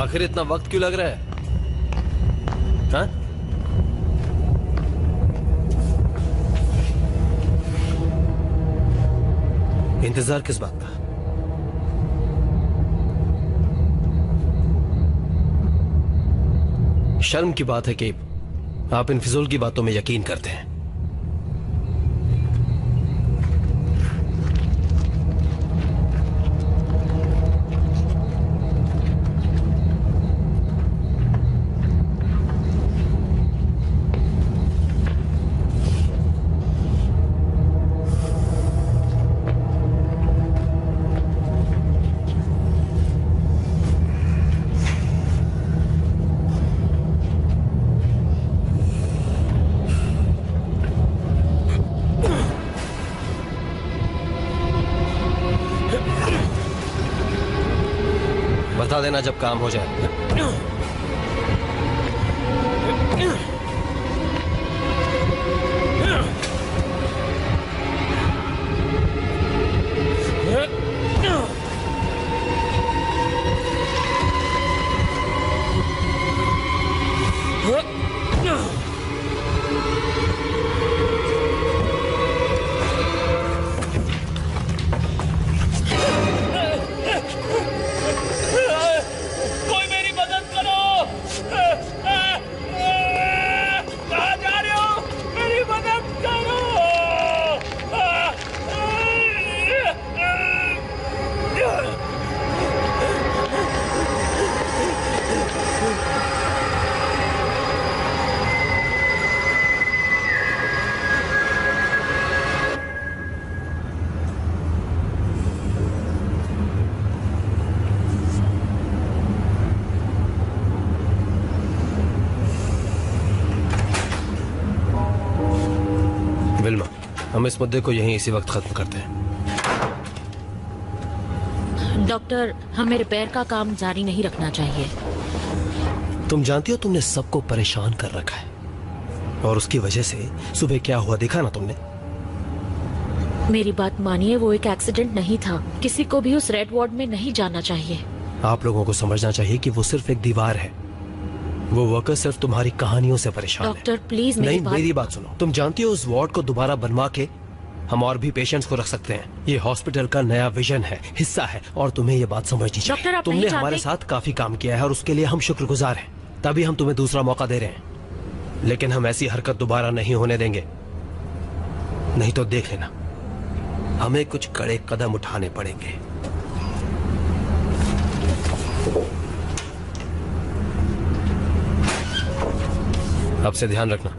आखिर इतना वक्त क्यों लग रहा है? हाँ? इंतजार किस बात का? शर्म की बात है कि आप इन फिजूल की बातों में यकीन करते हैं। बता देना जब काम हो जाए। विल्मा, हम इस मुद्दे को यहीं इसी वक्त खत्म करते हैं। डॉक्टर, हमें रिपेयर का काम जारी नहीं रखना चाहिए। तुम जानती हो तुमने सबको परेशान कर रखा है, और उसकी वजह से सुबह क्या हुआ देखा ना तुमने? मेरी बात मानिए, वो एक एक्सीडेंट नहीं था। किसी को भी उस रेड वार्ड में नहीं जाना चाहिए। आप लोगों को समझना चाहिए कि वो सिर्फ एक दीवार है। वो वर्कर सिर्फ तुम्हारी कहानियों से परेशान है। डॉक्टर प्लीज मेरी बात सुनो। तुम जानती हो उस वार्ड को दोबारा बनवा के हम और भी पेशेंट्स को रख सकते हैं। ये हॉस्पिटल का नया विजन है, हिस्सा है, और तुम्हें ये बात समझनी चाहिए। डॉक्टर, आप तुमने नहीं हमारे साथ काफी काम किया है और उसके लिए हम शुक्रगुजार हैं। तभी हम तुम्हें दूसरा मौका दे रहे हैं, लेकिन हम ऐसी हरकत दोबारा नहीं होने देंगे। नहीं तो देख लेना, हमें कुछ कड़े कदम उठाने पड़ेंगे। अब से ध्यान रखना।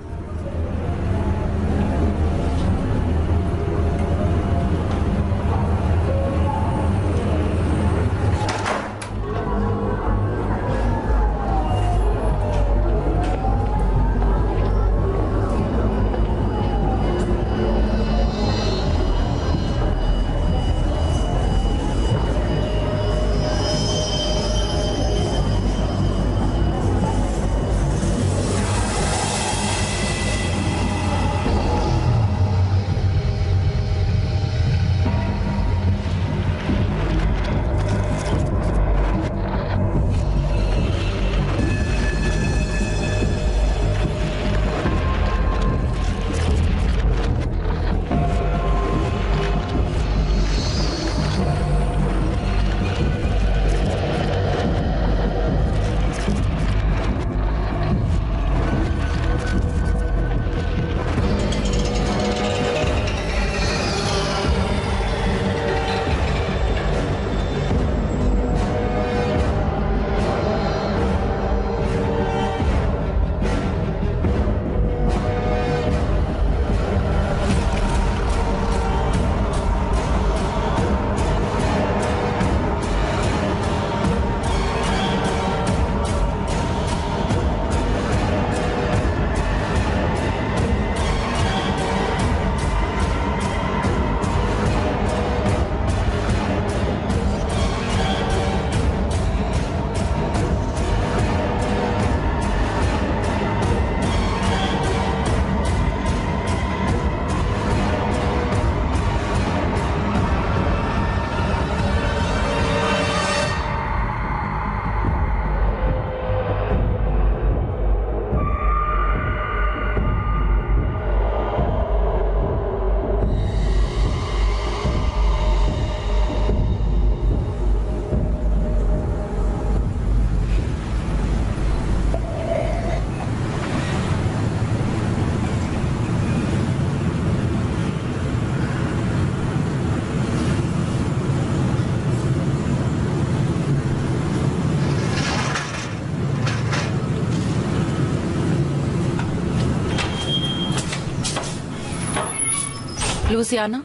लुसियाना,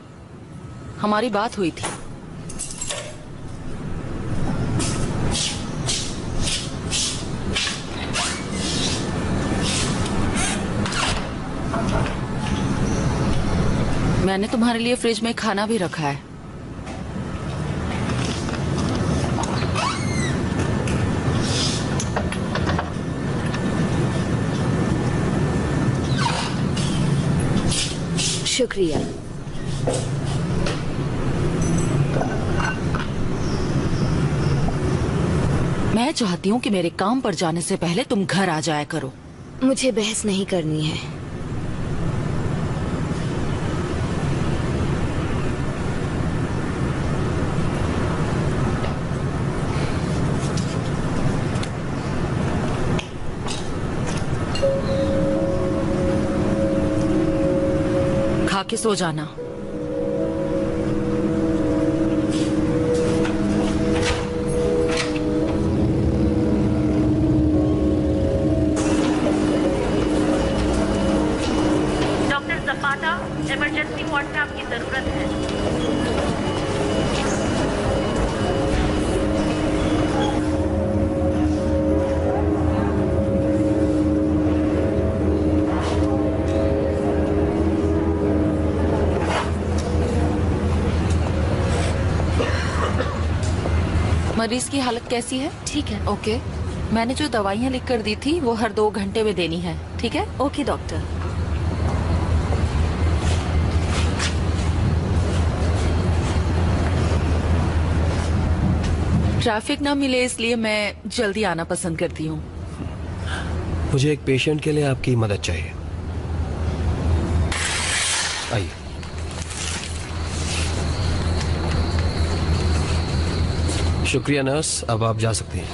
हमारी बात हुई थी। मैंने तुम्हारे लिए फ्रिज में खाना भी रखा है। शुक्रिया। मैं चाहती हूँ कि मेरे काम पर जाने से पहले तुम घर आ जाया करो। मुझे बहस नहीं करनी है। खा के सो जाना। डॉक्टर जपाटा, इमरजेंसी वार्ड में आपकी जरूरत है। मरीज की हालत कैसी है? ठीक है। ओके। मैंने जो दवाइयाँ लिख कर दी थी वो हर 2 घंटे में देनी है, ठीक है? Okay doctor. ट्रैफिक ना मिले इसलिए मैं जल्दी आना पसंद करती हूँ। मुझे एक पेशेंट के लिए आपकी मदद चाहिए। आइए। शुक्रिया नर्स, अब आप जा सकते हैं।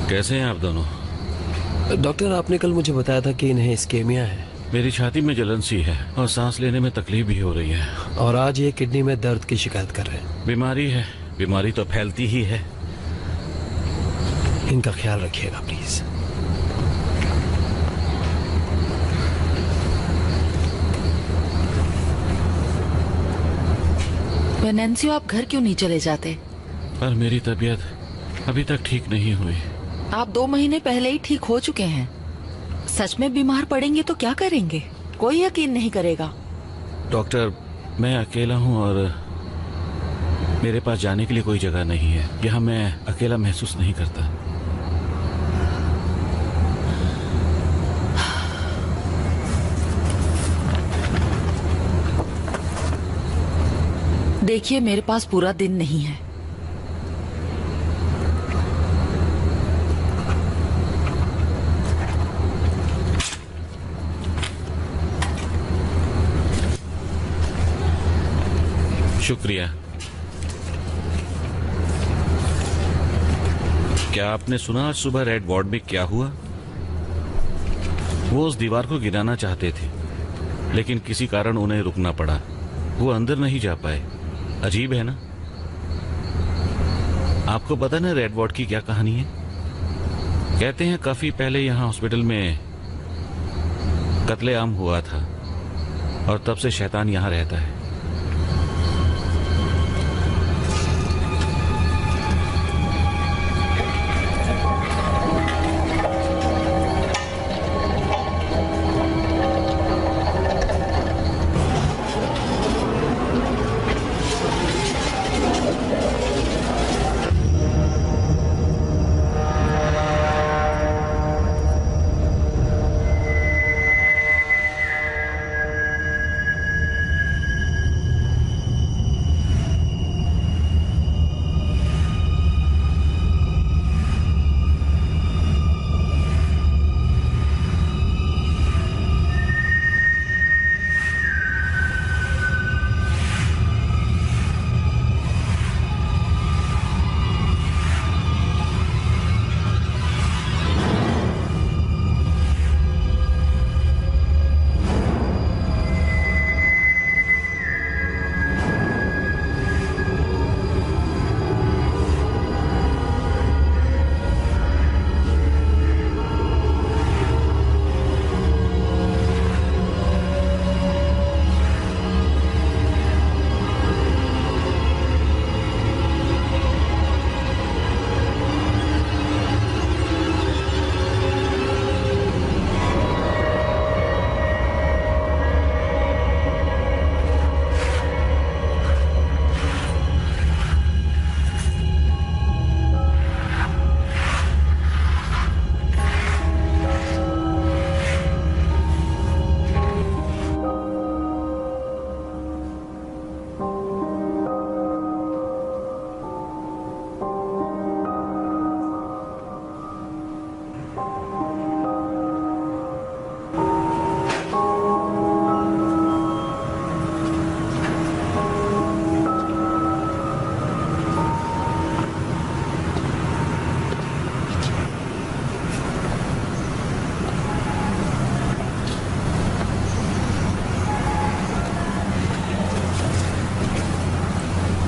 कैसे हैं आप दोनों? डॉक्टर, आपने कल मुझे बताया था कि इन्हें स्केमिया है मेरी छाती में जलन सी है और सांस लेने में तकलीफ भी हो रही है। और आज ये किडनी में दर्द की शिकायत कर रहे हैं। बीमारी है, बीमारी तो फैलती ही है। इनका ख्याल रखिएगा प्लीज। वेनेंसियो, आप घर क्यों नहीं चले जाते? पर मेरी तबीयत अभी तक ठीक नहीं हुई। आप 2 महीने पहले ही ठीक हो चुके हैं। सच में बीमार पड़ेंगे तो क्या करेंगे? कोई यकीन नहीं करेगा। डॉक्टर, मैं अकेला हूँ और मेरे पास जाने के लिए कोई जगह नहीं है। यहाँ मैं अकेला महसूस नहीं करता। देखिए, मेरे पास पूरा दिन नहीं है। शुक्रिया। क्या आपने सुना आज सुबह रेड वार्ड में क्या हुआ? वो उस दीवार को गिराना चाहते थे, लेकिन किसी कारण उन्हें रुकना पड़ा। वो अंदर नहीं जा पाए। अजीब है ना? आपको पता ना रेड वार्ड की क्या कहानी है? कहते हैं काफी पहले यहाँ हॉस्पिटल में कत्लेआम हुआ था और तब से शैतान यहाँ रहता है।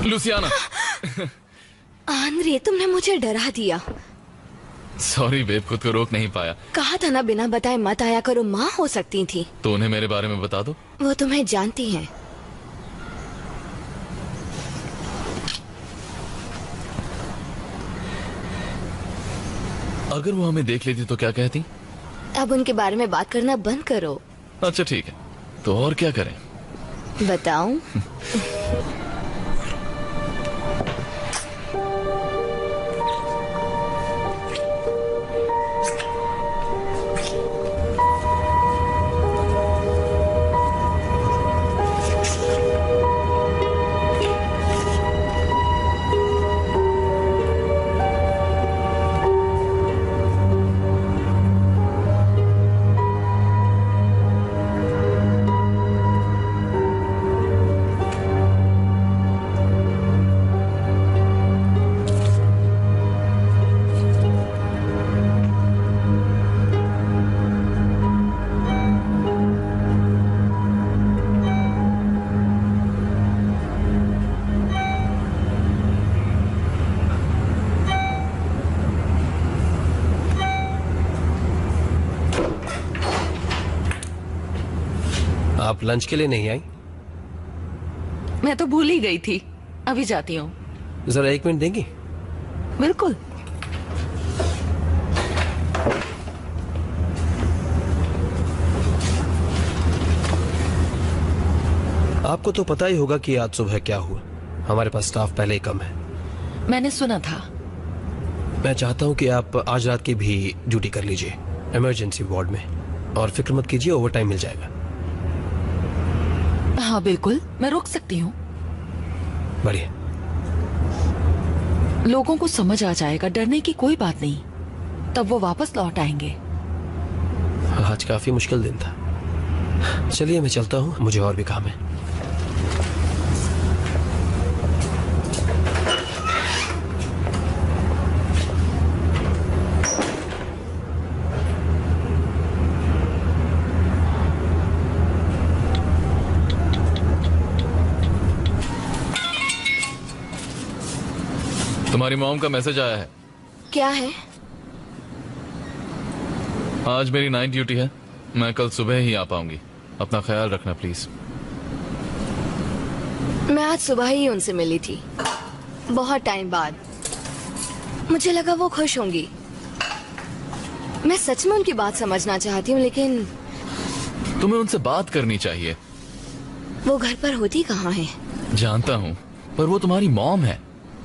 लुसियाना। आंद्रे, तुमने मुझे डरा दिया। सॉरी बेब, खुद को रोक नहीं पाया। कहा था ना बिना बताए मत आया करो, माँ हो सकती थी। तो उन्हें मेरे बारे में बता दो। वो तुम्हें जानती हैं। अगर वो हमें देख लेती तो क्या कहती? अब उनके बारे में बात करना बंद करो। अच्छा ठीक है, तो और क्या करें? बताऊं? आप लंच के लिए नहीं आई? मैं तो भूल ही गई थी, अभी जाती हूँ। जरा 1 मिनट देंगी? बिल्कुल। आपको तो पता ही होगा कि आज सुबह क्या हुआ। हमारे पास स्टाफ पहले ही कम है। मैंने सुना था। मैं चाहता हूं कि आप आज रात की भी ड्यूटी कर लीजिए इमरजेंसी वार्ड में, और फिक्र मत कीजिए, ओवर टाइम मिल जाएगा। हाँ बिल्कुल, मैं रुक सकती हूँ। बढ़िया। लोगों को समझ आ जाएगा, डरने की कोई बात नहीं, तब वो वापस लौट आएंगे। आज काफी मुश्किल दिन था। चलिए मैं चलता हूँ, मुझे और भी काम है। तुम्हारी मॉम का मैसेज आया है। क्या है? आज मेरी नाइट ड्यूटी है, मैं कल सुबह ही आ पाऊंगी। अपना ख्याल रखना प्लीज। मैं आज सुबह ही उनसे मिली थी, बहुत टाइम बाद। मुझे लगा वो खुश होंगी। मैं सच में उनकी बात समझना चाहती हूँ, लेकिन तुम्हें उनसे बात करनी चाहिए। वो घर पर होती कहाँ है? जानता हूँ, पर वो तुम्हारी मॉम है।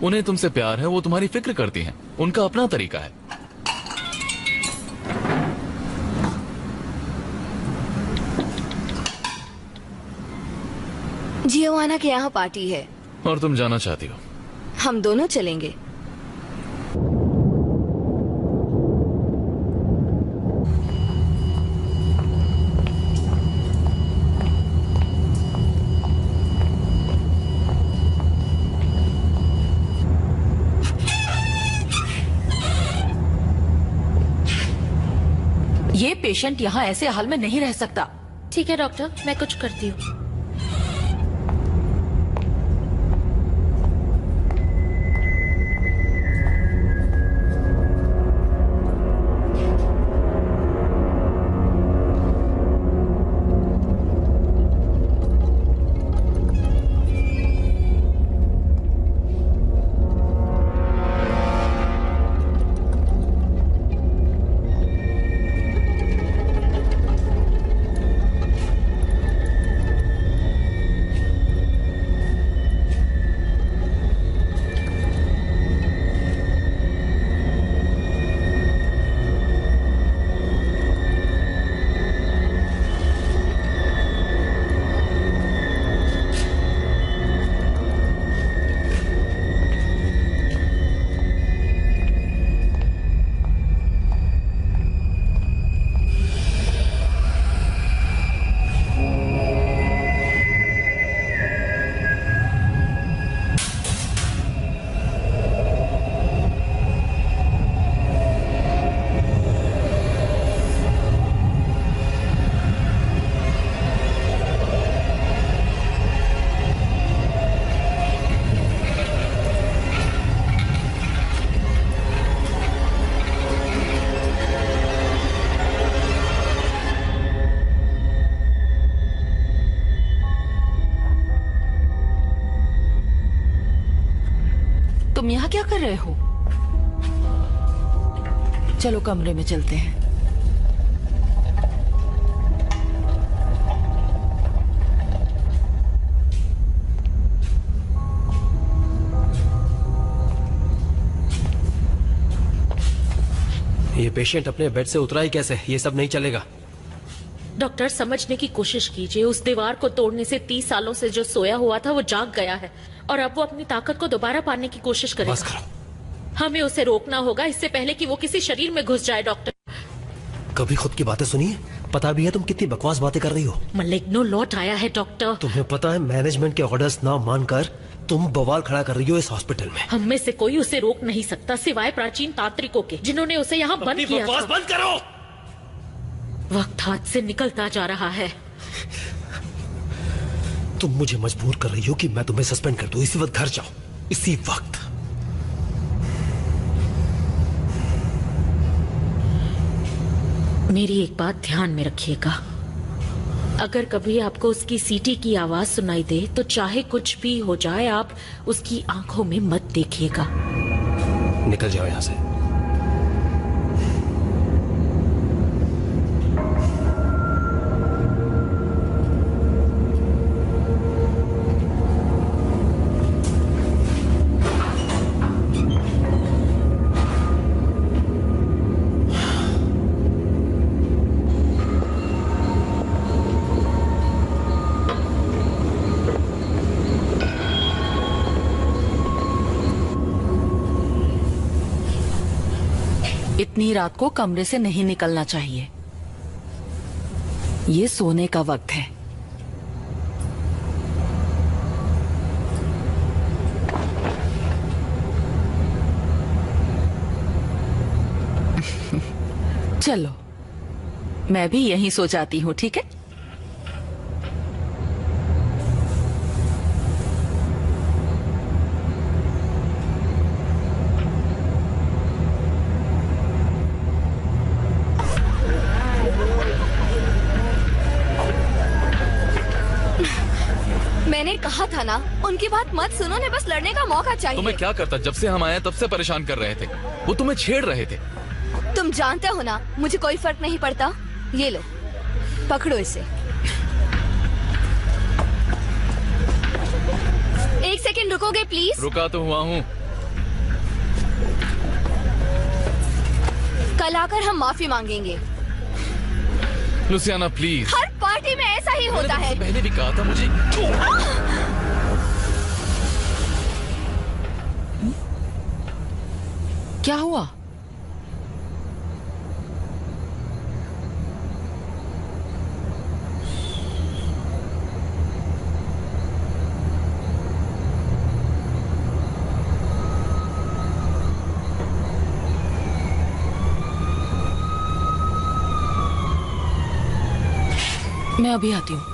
उन्हें तुमसे प्यार है, वो तुम्हारी फिक्र करती हैं। उनका अपना तरीका है। जियोवाना के यहाँ पार्टी है और तुम जाना चाहती हो? हम दोनों चलेंगे। ये पेशेंट यहाँ ऐसे हाल में नहीं रह सकता। ठीक है डॉक्टर, मैं कुछ करती हूँ। तुम यहाँ क्या कर रहे हो? चलो कमरे में चलते हैं। ये पेशेंट अपने बेड से उतरा ही कैसे? ये सब नहीं चलेगा। डॉक्टर, समझने की कोशिश कीजिए। उस दीवार को तोड़ने से 30 सालों से जो सोया हुआ था वो जाग गया है और अब वो अपनी ताकत को दोबारा पाने की कोशिश बस करेगा। करो। हमें उसे रोकना होगा इससे पहले कि वो किसी शरीर में घुस जाए। डॉक्टर, कभी खुद की बातें सुनी है? पता भी है तुम कितनी बकवास बातें कर रही हो। मलिग्नो लौट आया है डॉक्टर। तुम्हें पता है मैनेजमेंट के ऑर्डर्स ना मानकर तुम बवाल खड़ा कर रही हो इस हॉस्पिटल में। हम में से कोई उसे रोक नहीं सकता सिवाय प्राचीन तांत्रिकों के, जिन्होंने उसे यहाँ बंद किया था। बंद करो। वक्त हाथ से निकलता जा रहा है। तुम मुझे मजबूर कर रही हो कि मैं तुम्हें सस्पेंड कर दूं। इसी वक्त घर जाओ, इसी वक्त। मेरी एक बात ध्यान में रखिएगा, अगर कभी आपको उसकी सीटी की आवाज सुनाई दे तो चाहे कुछ भी हो जाए आप उसकी आंखों में मत देखिएगा। निकल जाओ यहां से। इतनी रात को कमरे से नहीं निकलना चाहिए। ये सोने का वक्त है। चलो, मैं भी यहीं सो जाती हूँ, ठीक है? मैंने कहा था ना, उनकी बात मत सुनो, उन्हें बस लड़ने का मौका चाहिए। तुम्हें क्या करता? जब से हम आए तब से परेशान कर रहे थे। वो तुम्हें छेड़ रहे थे। तुम जानते हो ना, मुझे कोई फर्क नहीं पड़ता। ये लो, पकड़ो इसे। एक सेकंड रुकोगे प्लीज? रुका तो हुआ हूँ। कल आकर हम माफी मांगेंगे। Louisiana please. हर पार्टी में ऐसा ही होता है। पहले भी कहा था मुझे। क्या हुआ? मैं अभी आती हूँ।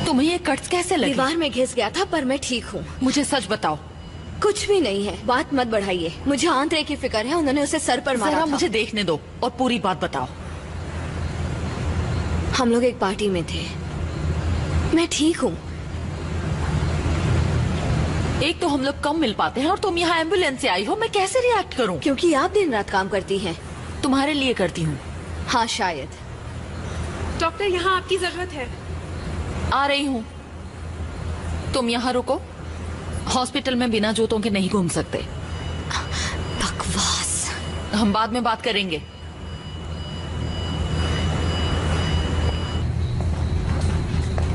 तुम्हें ये कट्स कैसे लगे? दीवार में घिस गया था, पर मैं ठीक हूँ। मुझे सच बताओ। कुछ भी नहीं है, बात मत बढ़ाइए। मुझे आंतरे की फिक्र है, उन्होंने उसे सर पर मारा जरा था। मुझे देखने दो और पूरी बात बताओ। हम लोग एक पार्टी में थे। मैं ठीक हूँ। एक तो हम लोग कम मिल पाते हैं और तुम यहाँ एम्बुलेंस से आई हो। मैं कैसे रिएक्ट करूँ? क्योंकि आप दिन रात काम करती हैं। तुम्हारे लिए करती हूँ। हाँ शायद। डॉक्टर, यहाँ आपकी जरूरत है। आ रही हूँ। तुम यहाँ रुको। हॉस्पिटल में बिना जूतों के नहीं घूम सकते। बकवास। हम बाद में बात करेंगे।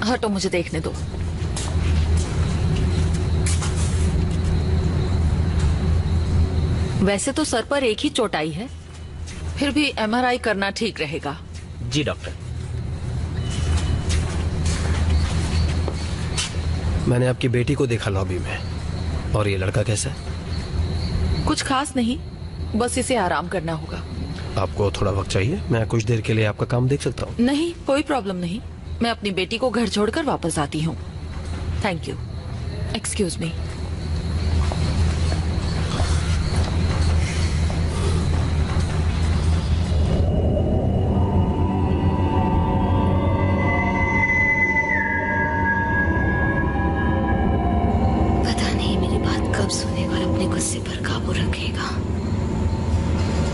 हटो, मुझे देखने दो। वैसे तो सर पर एक ही चोट आई है, फिर भी एमआरआई करना ठीक रहेगा। जी डॉक्टर। मैंने आपकी बेटी को देखा लॉबी में। और ये लड़का कैसा है? कुछ खास नहीं, बस इसे आराम करना होगा। आपको थोड़ा वक्त चाहिए? मैं कुछ देर के लिए आपका काम देख सकता हूँ। नहीं, कोई प्रॉब्लम नहीं। मैं अपनी बेटी को घर छोड़कर वापस आती हूँ। Thank you. Excuse me. पता नहीं मेरी बात कब सुनेगा और अपने गुस्से पर काबू रखेगा।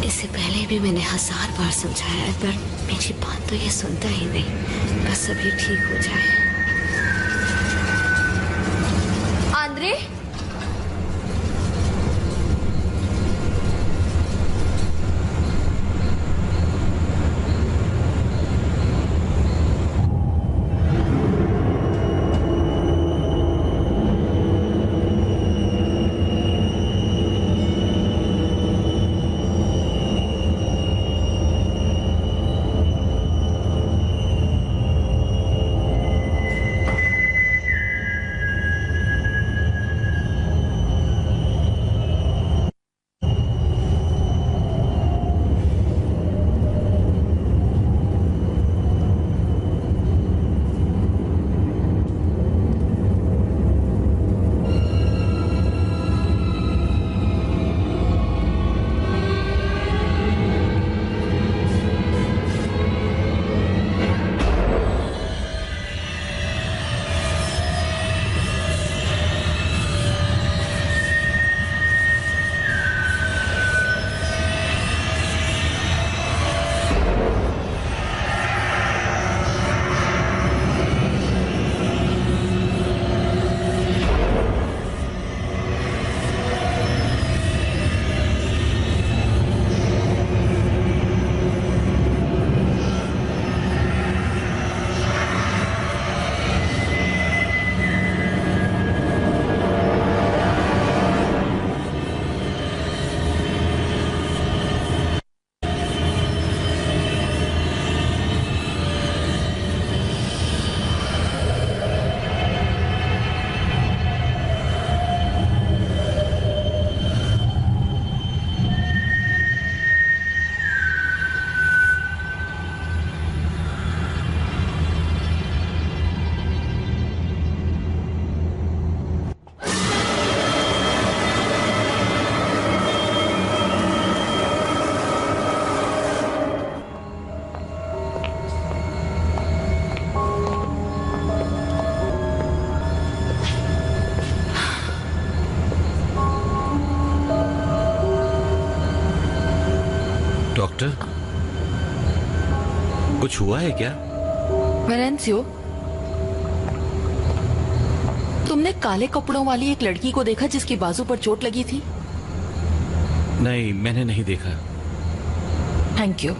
इससे पहले भी मैंने 1000 बार समझाया, पर मेरी बात तो ये सुनता ही नहीं। बस अभी ठीक हो जाए। आंद्रे, डॉक्टर, कुछ हुआ है क्या? वेरेंसियो, तुमने काले कपड़ों वाली एक लड़की को देखा जिसकी बाजू पर चोट लगी थी? नहीं, मैंने नहीं देखा। Thank you.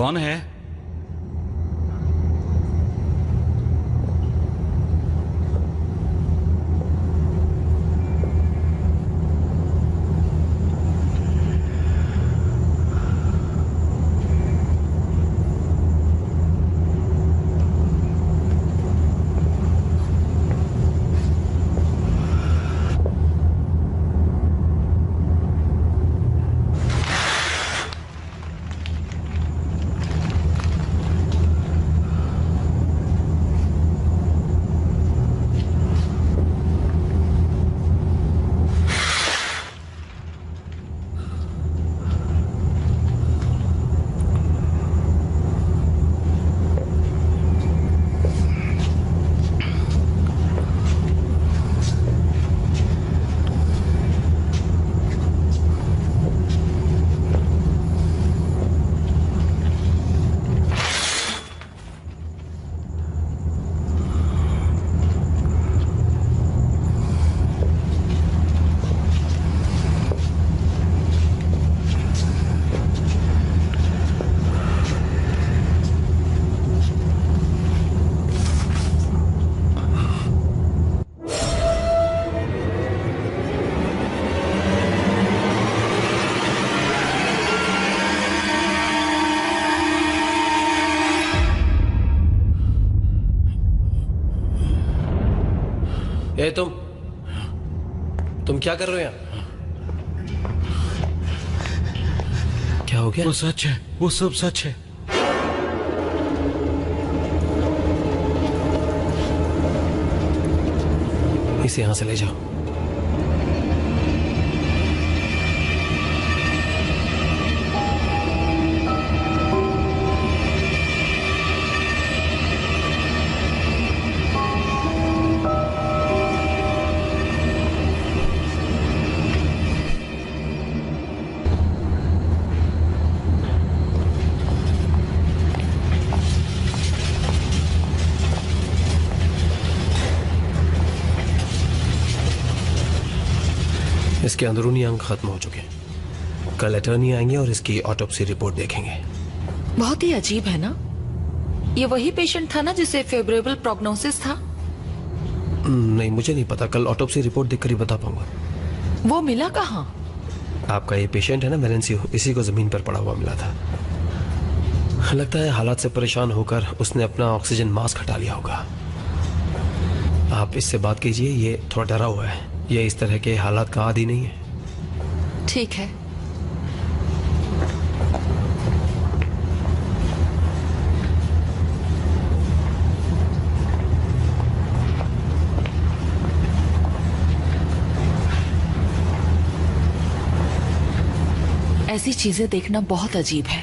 कौन है? ए तुम क्या कर रहे हो यहाँ? क्या हो गया? वो सच है, वो सब सच है। इसे यहां से ले जाओ। इसके अंदरूनी अंग खत्म हो चुके हैं। कल अटर्नी आएंगे और इसकी ऑटोप्सी रिपोर्ट देखेंगे। बहुत ही अजीब है ना? ये वही पेशेंट था ना जिसे फेवरेबल प्रोग्नोसिस था? नहीं, मुझे नहीं पता। कल ऑटोप्सी रिपोर्ट देखकर ही बता पाऊंगा। वो मिला कहाँ? आपका ये पेशेंट है ना वेलेंसियो, इसी को जमीन पर पड़ा हुआ मिला था। लगता है हालात से परेशान होकर उसने अपना ऑक्सीजन मास्क हटा लिया होगा। आप इससे बात कीजिए, ये थोड़ा डरा हुआ है। ये इस तरह के हालात का आदी नहीं है। ठीक है। ऐसी चीजें देखना बहुत अजीब है।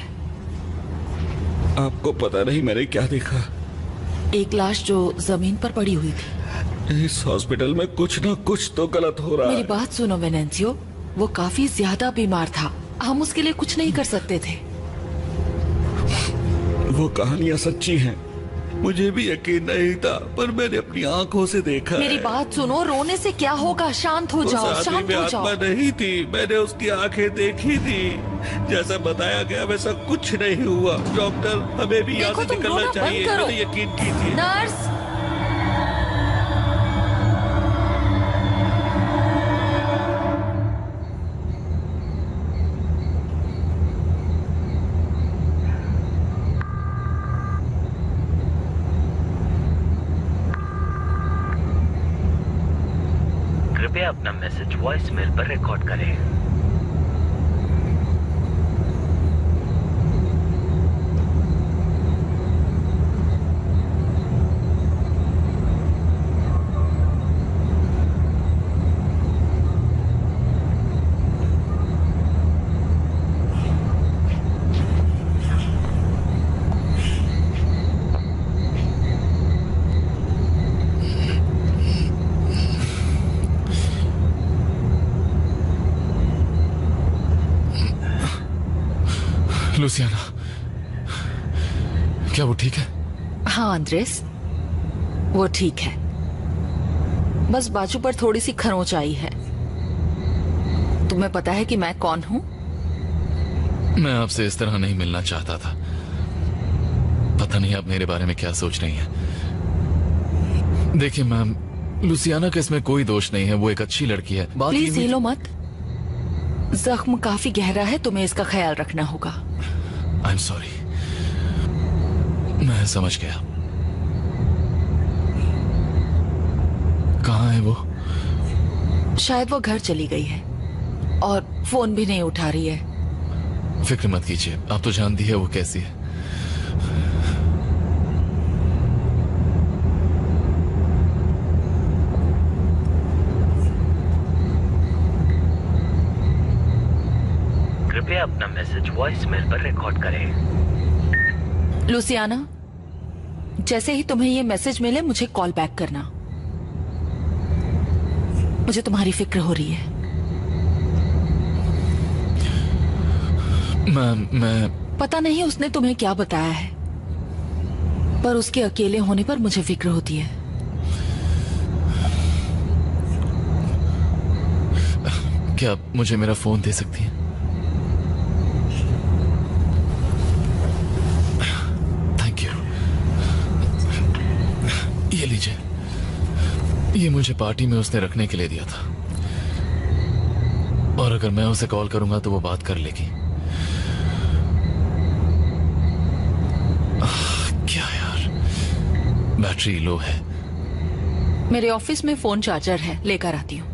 आपको पता नहीं मैंने क्या देखा? एक लाश जो जमीन पर पड़ी हुई थी। इस हॉस्पिटल में कुछ ना कुछ तो गलत हो रहा है। मेरी बात सुनो वेनेंसियो, वो काफी ज्यादा बीमार था। हम उसके लिए कुछ नहीं कर सकते थे। वो कहानियां सच्ची हैं। मुझे भी यकीन नहीं था, पर मैंने अपनी आंखों से देखा। मेरी बात सुनो, रोने से क्या होगा? शांत हो जाओ, शांत हो जाओ। आत्मा नहीं थी, मैंने उसकी आंखें देखी थी। जैसा बताया गया वैसा कुछ नहीं हुआ। डॉक्टर, हमें भी यहाँ से निकलना चाहिए। मैंने यकीन कीजिए। नर्स, कृपया अपना मैसेज वॉइस मेल पर रिकॉर्ड करें। लुसियाना, क्या वो ठीक है? हाँ अंद्रेस, वो ठीक है। बस बाजू पर थोड़ी सी खरोंच आई है। तुम्हें पता है कि मैं कौन हूँ? मैं आपसे इस तरह नहीं मिलना चाहता था। पता नहीं आप मेरे बारे में क्या सोच रही हैं। देखिए मैम, लुसियाना का इसमें कोई दोष नहीं है, वो एक अच्छी लड़की है। बात प्लीज ये हिलो मत। जख्म काफी गहरा है, तुम्हें इसका ख्याल रखना होगा। आई एम सॉरी, मैं समझ गया। कहाँ है वो? शायद वो घर चली गई है और फोन भी नहीं उठा रही है। फिक्र मत कीजिए, आप तो जानती है वो कैसी है। कृपया अपना मैसेज वॉइसमेल पर रिकॉर्ड करें। लुसियाना, जैसे ही तुम्हें ये मैसेज मिले मुझे कॉल बैक करना। मुझे तुम्हारी फिक्र हो रही है। मैं पता नहीं उसने तुम्हें क्या बताया है, पर उसके अकेले होने पर मुझे फिक्र होती है। क्या आप मुझे मेरा फोन दे सकती हैं? Thank you. ये लीजिए, ये मुझे पार्टी में उसने रखने के लिए दिया था, और अगर मैं उसे कॉल करूंगा तो वो बात कर लेगी। क्या यार, बैटरी लो है। मेरे ऑफिस में फोन चार्जर है, लेकर आती हूँ।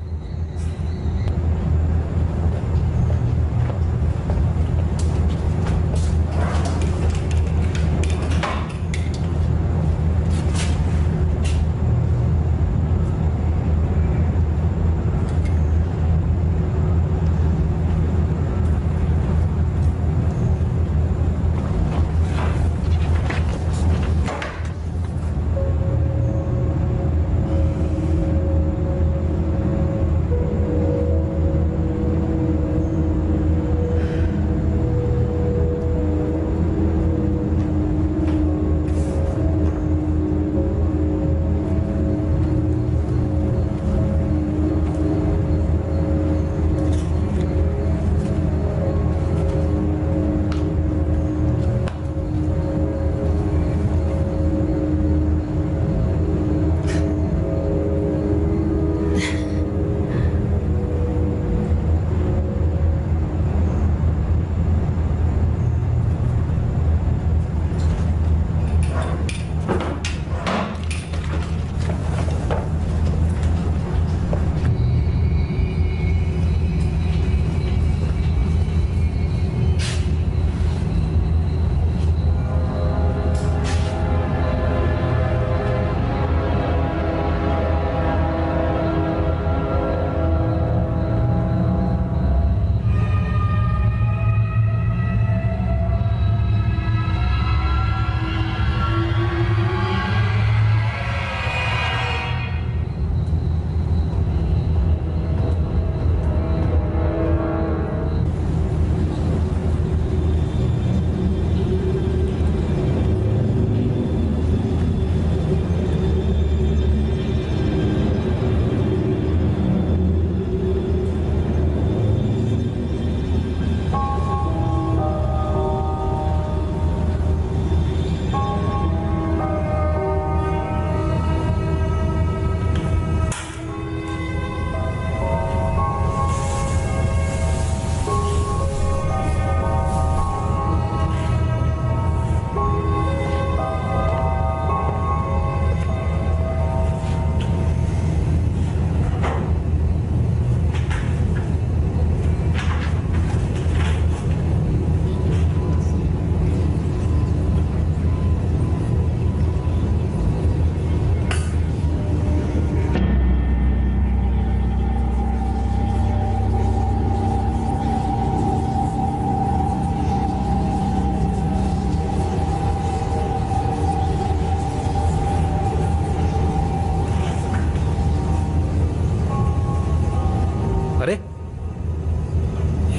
अरे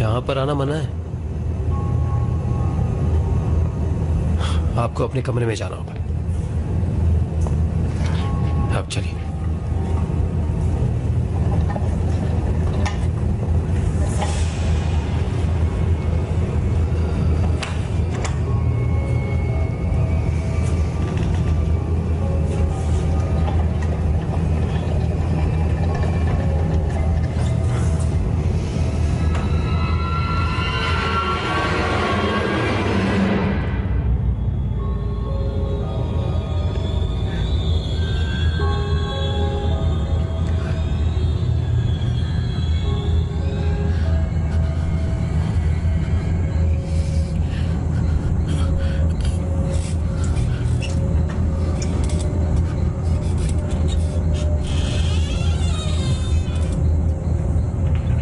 यहां पर आना मना है। आपको अपने कमरे में जाना होगा। अब चलिए।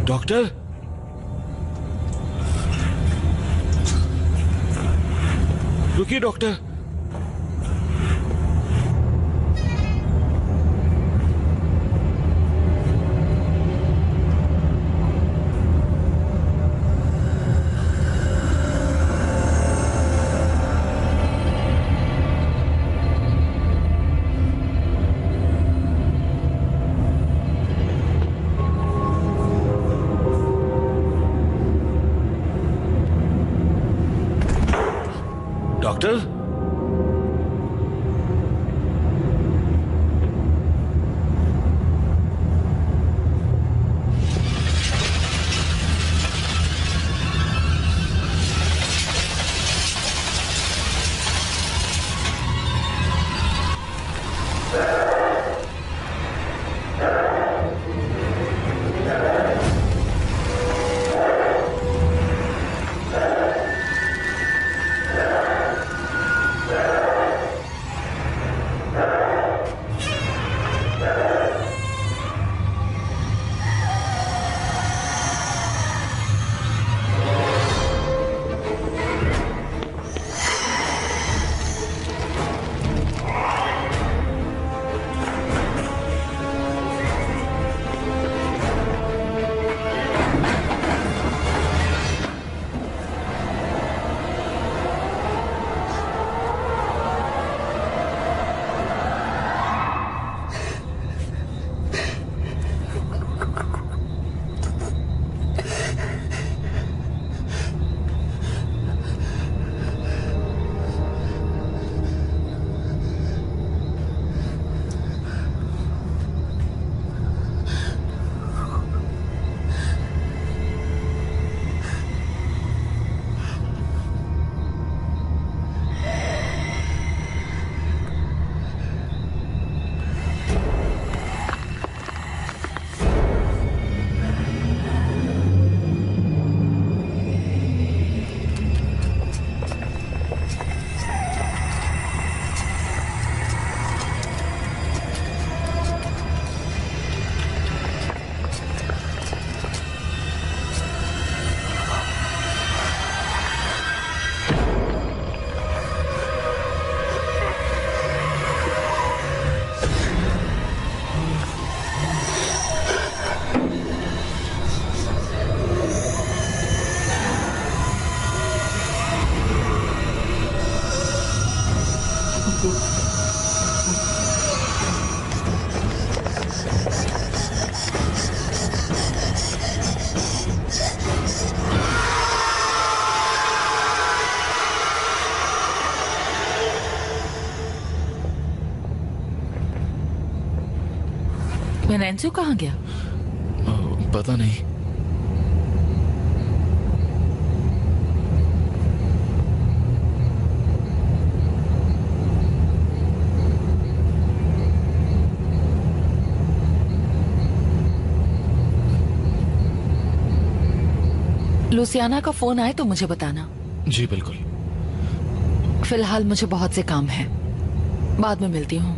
डॉक्टर, रुकिए डॉक्टर। डॉक्टर, नैन्सी कहाँ गया? पता नहीं। लुसियाना का फोन आए तो मुझे बताना। जी बिल्कुल। फिलहाल मुझे बहुत से काम हैं, बाद में मिलती हूँ।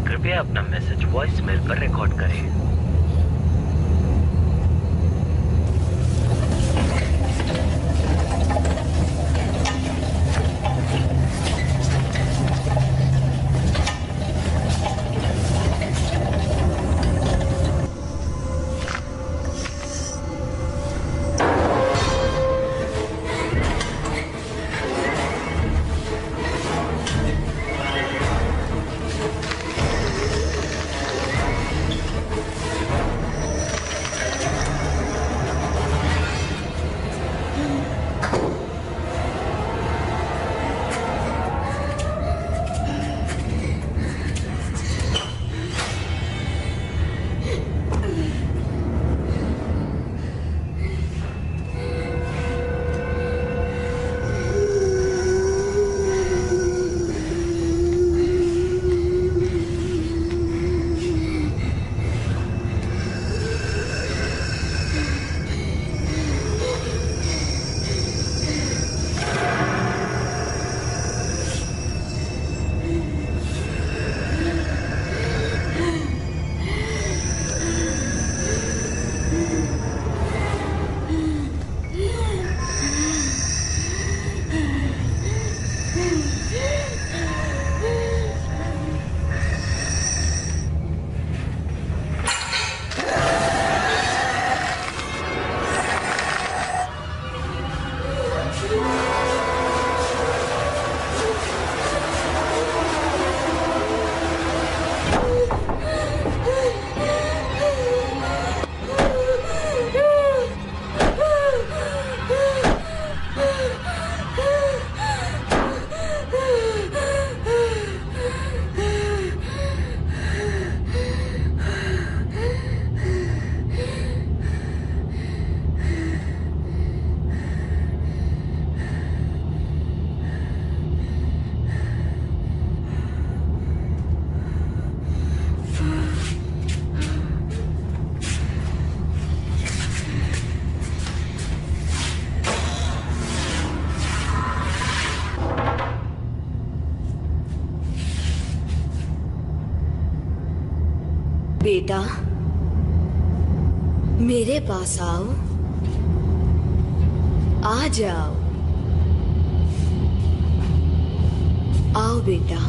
कृपया अपना मैसेज वॉइस मेल पर रिकॉर्ड करें। बेटा, मेरे पास आओ, आ जाओ, आओ बेटा।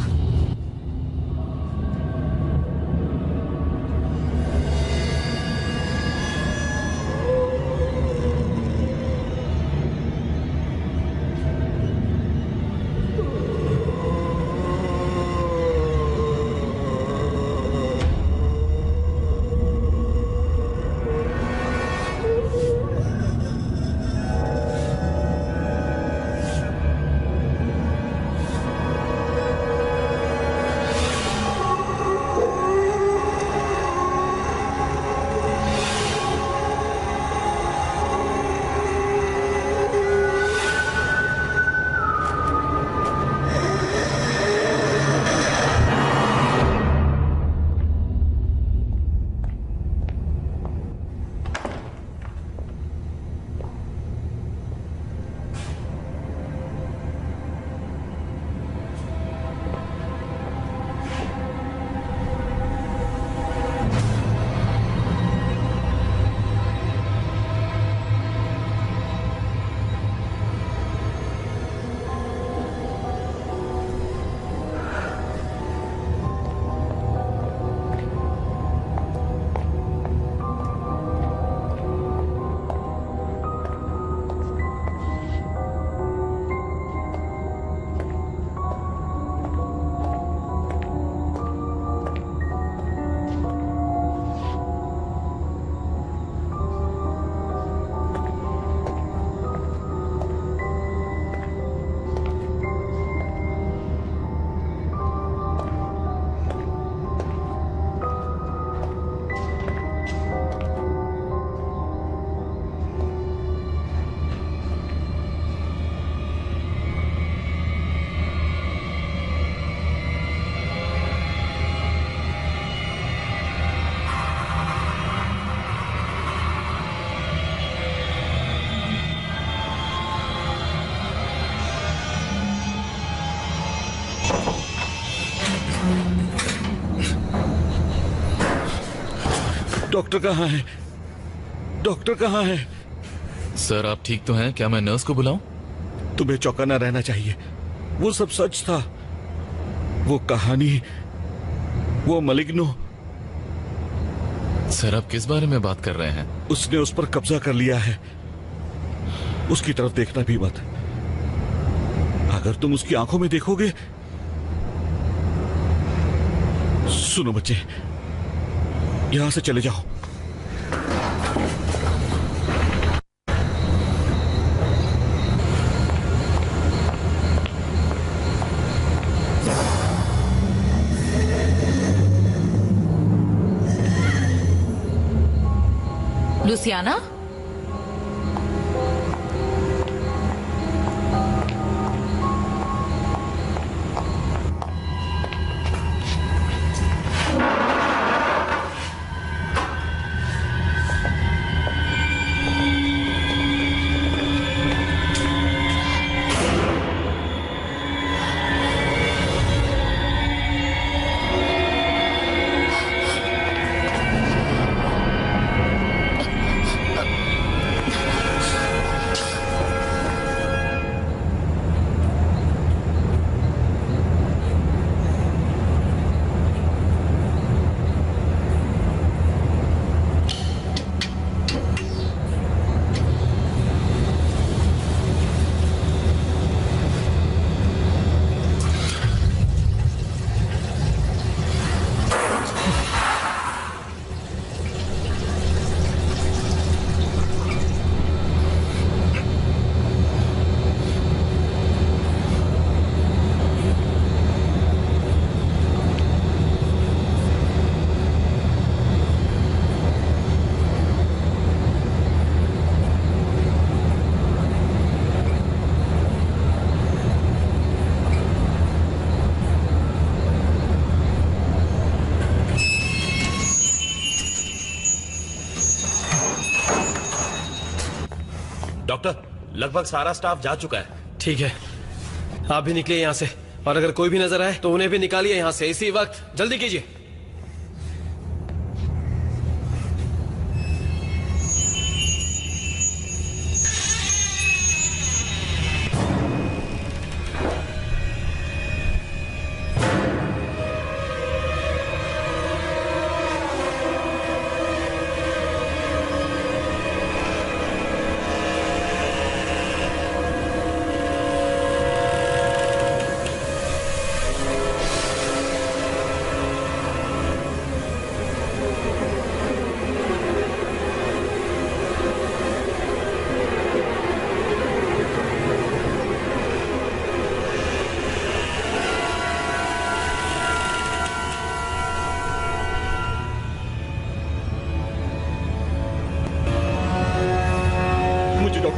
डॉक्टर कहाँ है? डॉक्टर कहाँ है? सर आप ठीक तो हैं? क्या मैं नर्स को बुलाऊं? तुम्हें चौकन्ना रहना चाहिए। वो सब सच था। वो कहानी, वो मलिग्नो। सर आप किस बारे में बात कर रहे हैं? उसने उस पर कब्जा कर लिया है। उसकी तरफ देखना भी मत। अगर तुम उसकी आंखों में देखोगे। सुनो बच्चे, यहां से चले जाओ। लुसियाना, डॉक्टर, लगभग सारा स्टाफ जा चुका है। ठीक है, आप भी निकलिए यहाँ से, और अगर कोई भी नजर आए तो उन्हें भी निकालिए यहाँ से इसी वक्त। जल्दी कीजिए।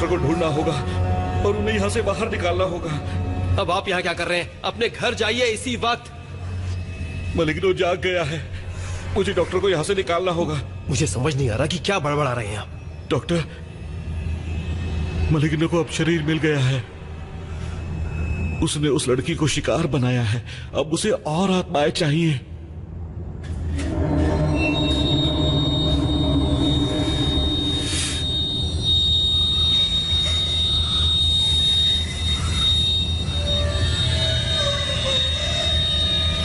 डॉक्टर को ढूंढना होगा और उन्हें यहाँ से बाहर निकालना होगा। अब आप यहाँ क्या कर रहे हैं? अपने घर जाइए इसी वक्त। मलिग्नो जाग गया है, मुझे डॉक्टर को यहाँ से निकालना होगा। मुझे समझ नहीं आ रहा कि क्या बड़बड़ा रहे हैं आप। डॉक्टर, मलिग्नो को अब शरीर मिल गया है। उसने उस लड़की को शिकार बनाया है, अब उसे और आत्माएं चाहिए।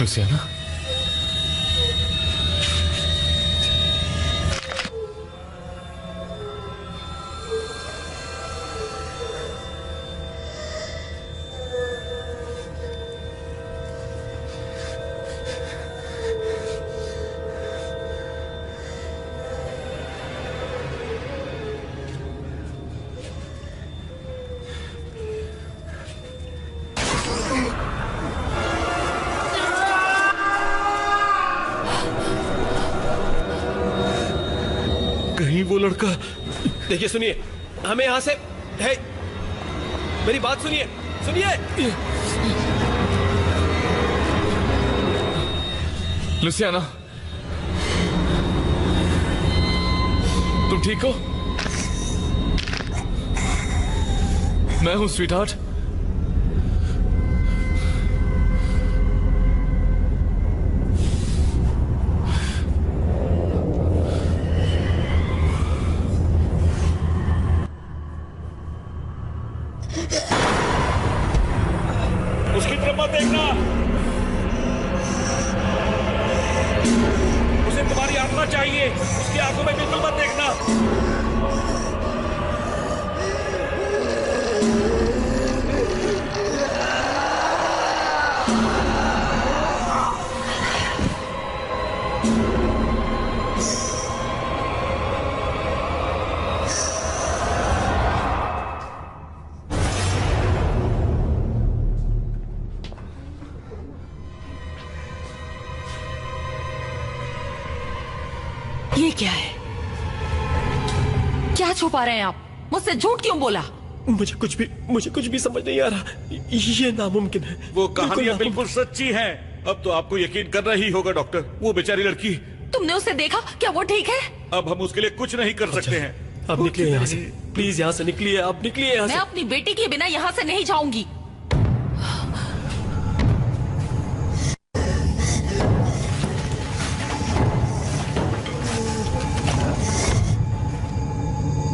लुसियाना, कहीं वो लड़का। देखिए सुनिए, हमें यहां से है, मेरी बात सुनिए, सुनिए। लुसियाना, तुम ठीक हो? मैं हूं स्वीटहार्ट। उसकी तरफ मत देखना, उसे तुम्हारी आत्मा चाहिए, उसकी आंखों में बिल्कुल मत देखना। ये क्या है? क्या छुपा रहे हैं आप? मुझसे झूठ क्यों बोला? मुझे कुछ भी समझ नहीं आ रहा। ये नामुमकिन है। वो कहानियां बिल्कुल सच्ची हैं। अब तो आपको यकीन करना ही होगा डॉक्टर। वो बेचारी लड़की, तुमने उसे देखा? क्या वो ठीक है? अब हम उसके लिए कुछ नहीं कर सकते हैं। अब निकलिए यहाँ से, प्लीज यहाँ से निकलिए, आप निकलिए यहाँ मैं से। अपनी बेटी के बिना यहाँ से नहीं जाऊंगी।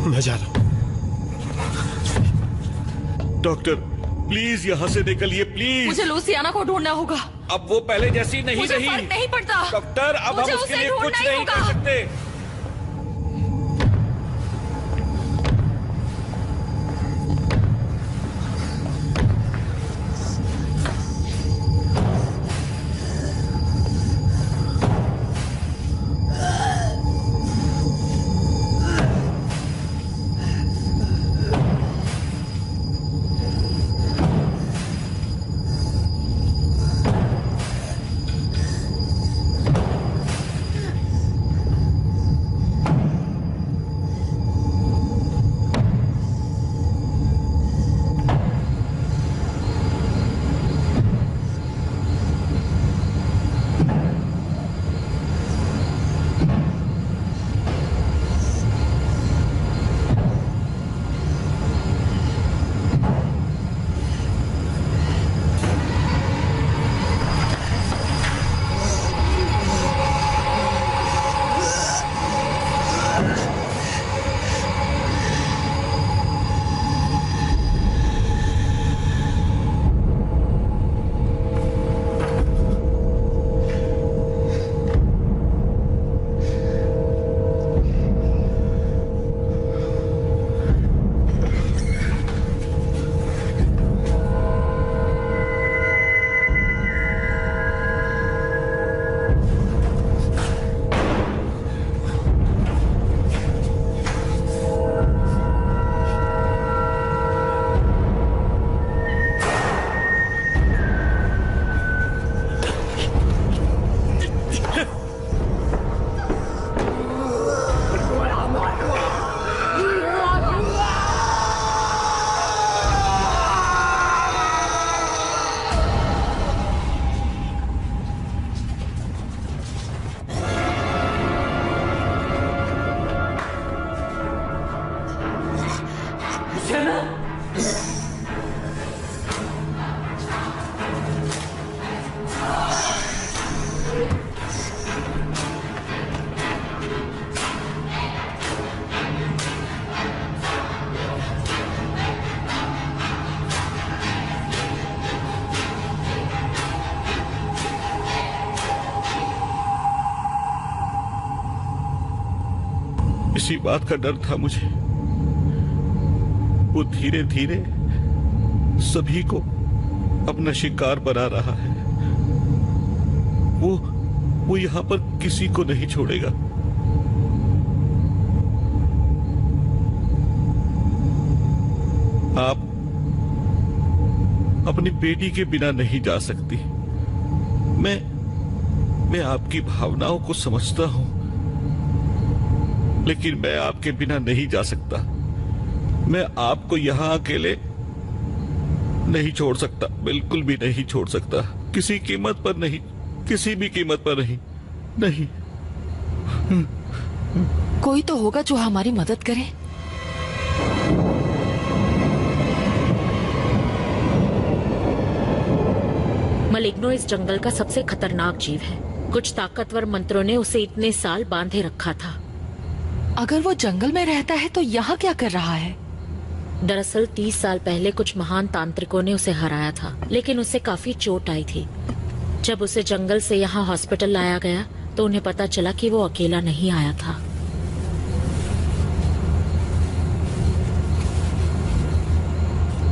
मैं जा रहा हूँ। डॉक्टर प्लीज यहाँ से निकलिए, प्लीज। मुझे लुसियाना को ढूंढना होगा। अब वो पहले जैसी नहीं मुझे रही। फर्क नहीं पड़ता। डॉक्टर, अब मुझे हम उसके उसे लिए ढूंढना कुछ ही नहीं होगा। कर सकते। इसी बात का डर था मुझे। वो धीरे धीरे सभी को अपना शिकार बना रहा है। वो यहां पर किसी को नहीं छोड़ेगा। आप अपनी बेटी के बिना नहीं जा सकती। मैं आपकी भावनाओं को समझता हूं, लेकिन मैं आपके बिना नहीं जा सकता। मैं आपको यहां अकेले नहीं छोड़ सकता, बिल्कुल भी नहीं छोड़ सकता। किसी कीमत पर नहीं, किसी भी कीमत पर नहीं, नहीं। कोई तो होगा जो हमारी मदद करे। मलिग्नो इस जंगल का सबसे खतरनाक जीव है। कुछ ताकतवर मंत्रों ने उसे इतने साल बांधे रखा था। अगर वो जंगल में रहता है तो यहाँ क्या कर रहा है? दरअसल 30 साल पहले कुछ महान तांत्रिकों ने उसे हराया था, लेकिन उसे काफी चोट आई थी। जब उसे जंगल से यहाँ हॉस्पिटल लाया गया तो उन्हें पता चला कि वो अकेला नहीं आया था।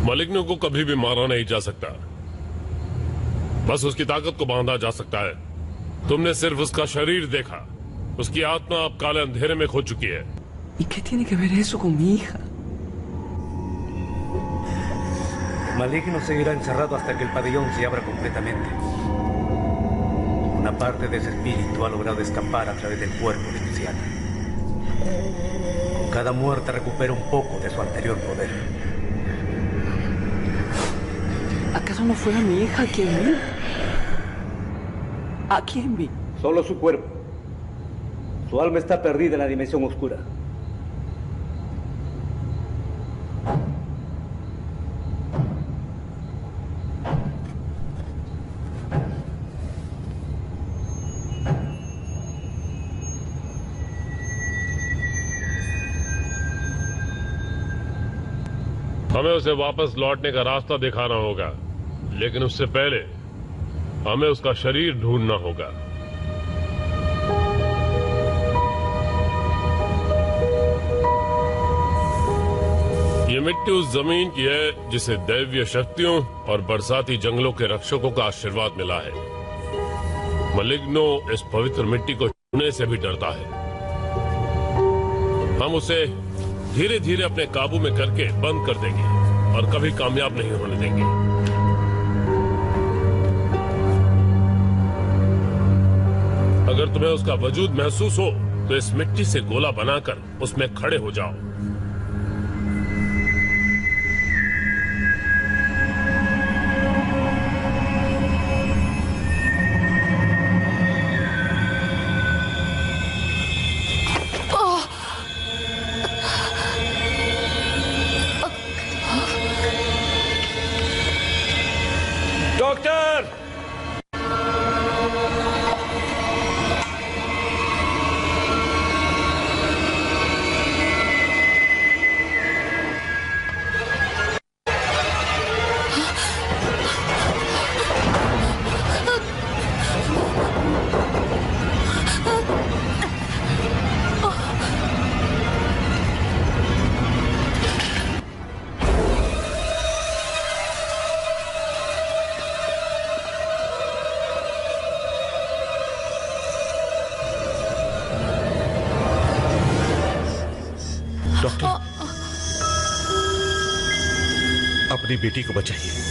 मलिग्नो को कभी भी मारा नहीं जा सकता, बस उसकी ताकत को बांधा जा सकता है। तुमने सिर्फ उसका शरीर देखा, उसकी आत्मा अब काले अंधेरे में खो चुकी है। ¿Y qué tiene que ver eso con mi hija? Maligno seguirá encerrado hasta que el pabellón se abra completamente. Una parte de ese espíritu ha logrado escapar a través del cuerpo de Luciana. Con cada muerte recupera un poco de su anterior poder. ¿Acaso no fue a mi hija quien vi? ¿A quién vi? Solo su cuerpo. Su alma está perdida en la dimensión oscura. हमें उसे वापस लौटने का रास्ता दिखाना होगा, लेकिन उससे पहले हमें उसका शरीर ढूंढना होगा। ये मिट्टी उस जमीन की है जिसे दैवीय शक्तियों और बरसाती जंगलों के रक्षकों का आशीर्वाद मिला है। मलिग्नो इस पवित्र मिट्टी को छूने से भी डरता है। हम उसे धीरे धीरे अपने काबू में करके बंद कर देंगे और कभी कामयाब नहीं होने देंगे। अगर तुम्हें उसका वजूद महसूस हो तो इस मिट्टी से गोला बनाकर उसमें खड़े हो जाओ। डॉक्टर! अपनी बेटी को बचाइए।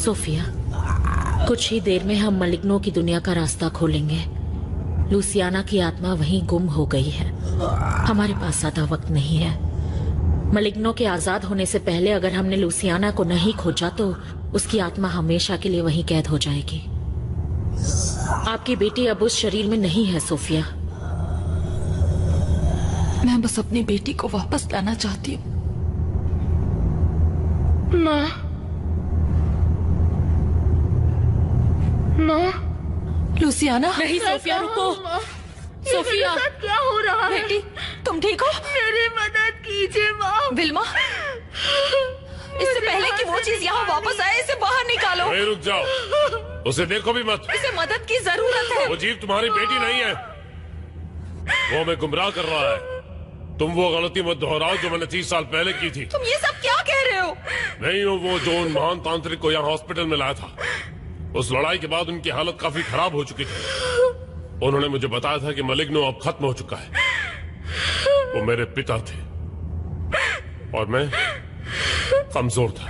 सोफिया, कुछ ही देर में हम मलिग्नो की दुनिया का रास्ता खोलेंगे। लूसियाना की आत्मा वहीं गुम हो गई है। हमारे पास ज्यादा वक्त नहीं है। मलिग्नो के आजाद होने से पहले अगर हमने लूसियाना को नहीं खोजा तो उसकी आत्मा हमेशा के लिए वहीं कैद हो जाएगी। आपकी बेटी अब उस शरीर में नहीं है सोफिया। मैं बस अपनी बेटी को वापस लाना चाहती हूँ। माँ, माँ, लूसियाना। नहीं सोफिया, रुको। सोफिया, क्या हो रहा है? बेटी, तुम ठीक हो? मेरी मदद कीजिए माँ। विल्मा, इससे पहले कि वो चीज यहाँ वापस आए, इसे बाहर निकालो। नहीं, रुक जाओ, उसे देखो भी मत। इसे मदद की जरूरत है। वो जीव तुम्हारी बेटी नहीं है, वो हमें गुमराह कर रहा है। तुम वो गलती मत दोहराओ जो मैंने 30 साल पहले की थी। तुम ये सब क्या कह रहे हो? नहीं हूँ वो जो उन महान तांत्रिक को यहाँ हॉस्पिटल में लाया था। उस लड़ाई के बाद उनकी हालत काफी खराब हो चुकी थी। उन्होंने मुझे बताया था कि मलिग्नो अब खत्म हो चुका है। वो मेरे पिता थे और मैं कमजोर था।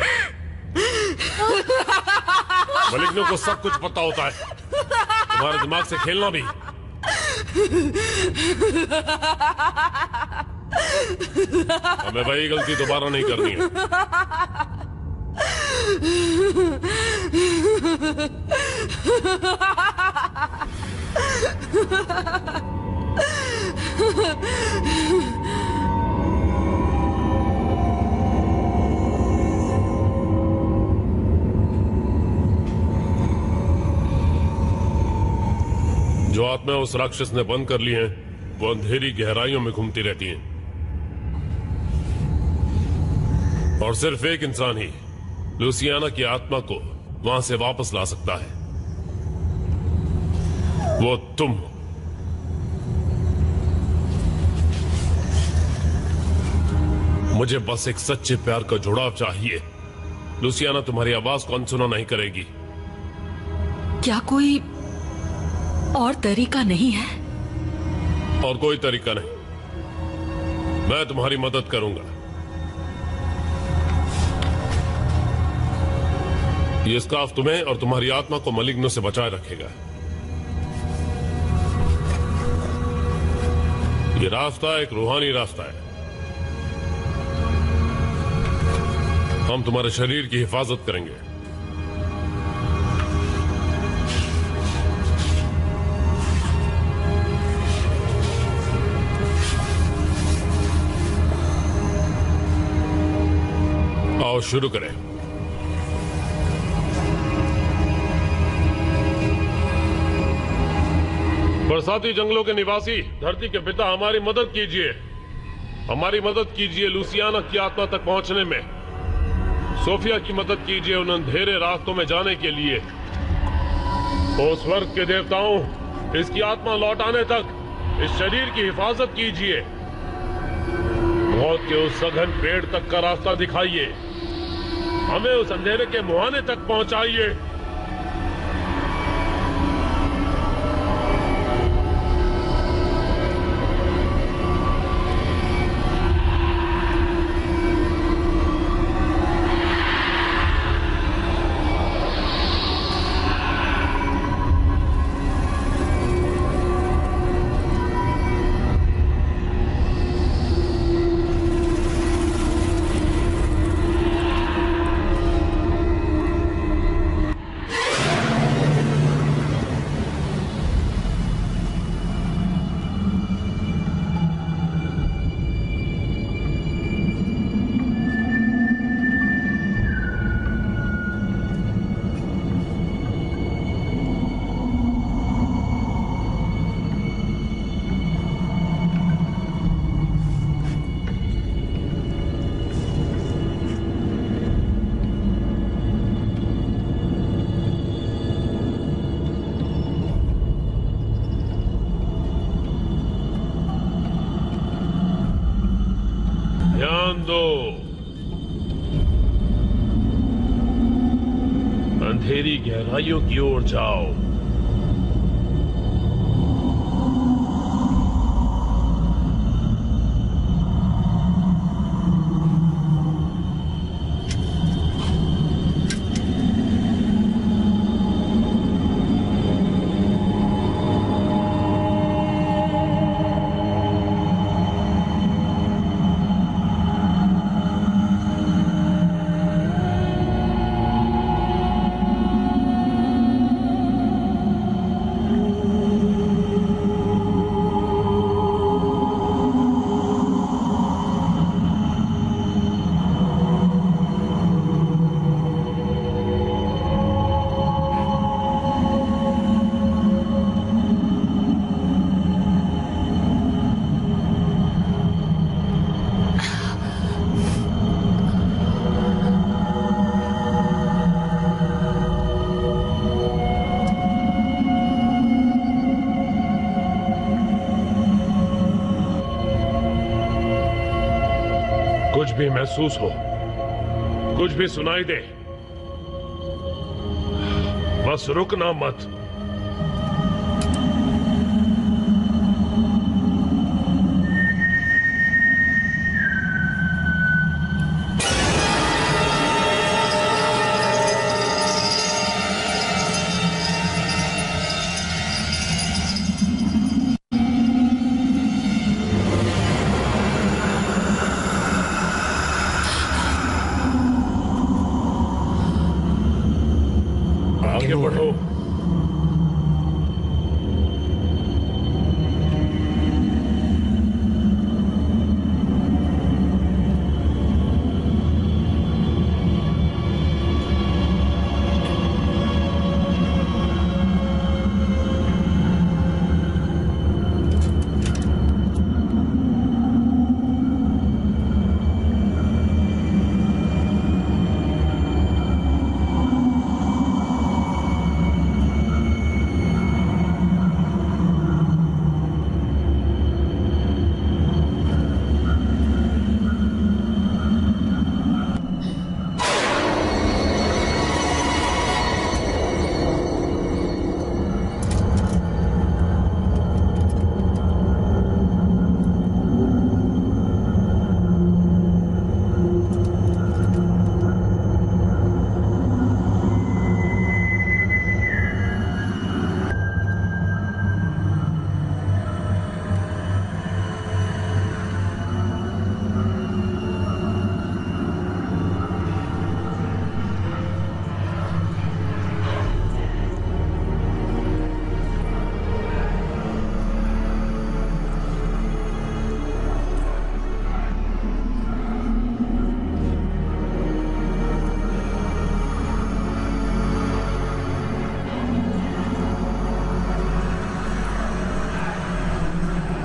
मलिग्नो को सब कुछ पता होता है, तुम्हारे दिमाग से खेलना भी। हमें वही गलती दोबारा नहीं करनी है। जो आत्माएं उस राक्षस ने बंद कर ली हैं, वो अंधेरी गहराइयों में घूमती रहती हैं। और सिर्फ एक इंसान ही लूसियाना की आत्मा को वहां से वापस ला सकता है। वो तुम हो। मुझे बस एक सच्चे प्यार का जुड़ाव चाहिए। लूसियाना तुम्हारी आवाज को अनसुना नहीं करेगी। क्या कोई और तरीका नहीं है? और कोई तरीका नहीं। मैं तुम्हारी मदद करूंगा। ये स्कार्फ तुम्हें और तुम्हारी आत्मा को मलिग्नो से बचाए रखेगा। ये रास्ता एक रूहानी रास्ता है। हम तुम्हारे शरीर की हिफाजत करेंगे। आओ शुरू करें। बरसाती जंगलों के निवासी, धरती के पिता, हमारी मदद कीजिए। हमारी मदद कीजिए लूसियाना की आत्मा तक पहुंचने में। सोफिया की मदद कीजिए उन अंधेरे रास्तों में जाने के लिए। ओ स्वर्ग के देवताओं, इसकी आत्मा लौट आने तक इस शरीर की हिफाजत कीजिए। मौत के उस सघन पेड़ तक का रास्ता दिखाइए। हमें उस अंधेरे के मुहाने तक पहुंचाइए। ध्यान दो। अंधेरी गहराइयों की ओर जाओ। भी महसूस हो, कुछ भी सुनाई दे, बस रुकना मत। आगे बढ़ो।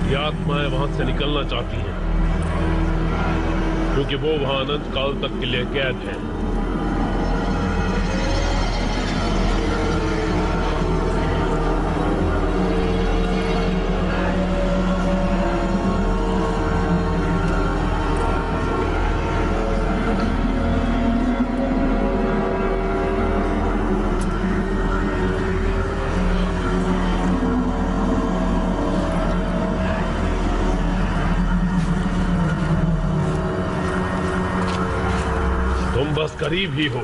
ये आत्माएं वहां से निकलना चाहती हैं, क्योंकि वो वहां अनंत काल तक के लिए कैद हैं। तुम बस करीब ही हो।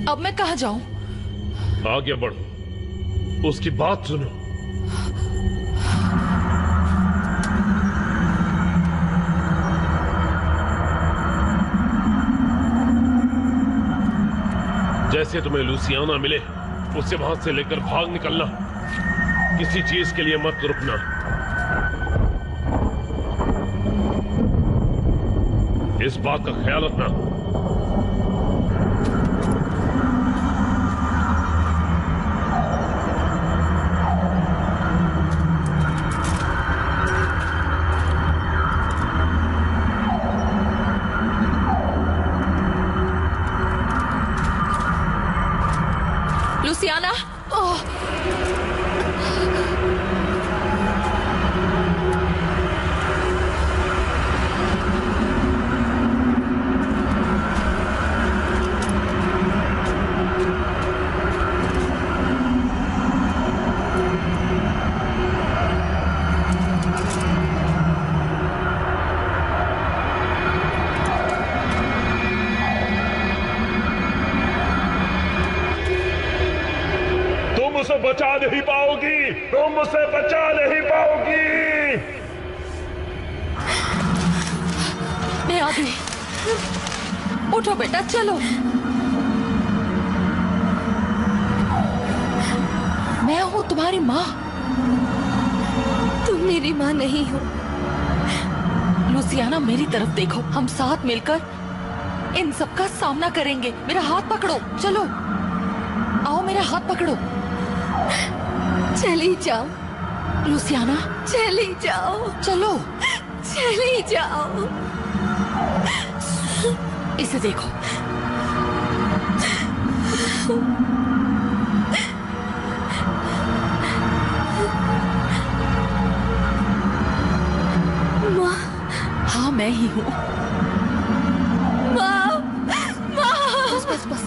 अब मैं कहाँ जाऊं? आगे बढ़ो, उसकी बात सुनो। जैसे तुम्हें लुसियाना मिले, उससे वहां से लेकर भाग निकलना। किसी चीज के लिए मत रुकना। इस बात का ख्याल रखना। लुसियाना, ओह! तुम उसे बचा नहीं पाओगी, तुम उसे बचा नहीं पाओगी। मैं आ गई। उठो बेटा, चलो। मैं हूँ तुम्हारी माँ। तुम मेरी माँ नहीं हो। लुसियाना, मेरी तरफ देखो। हम साथ मिलकर इन सब का सामना करेंगे। मेरा हाथ पकड़ो, चलो। आओ, मेरा हाथ पकड़ो। चली जाओ लुसियाना, चली जाओ, चलो। चली जाओ। इसे देखो। माँ, मैं ही हूँ। माँ, माँ, बस बस बस।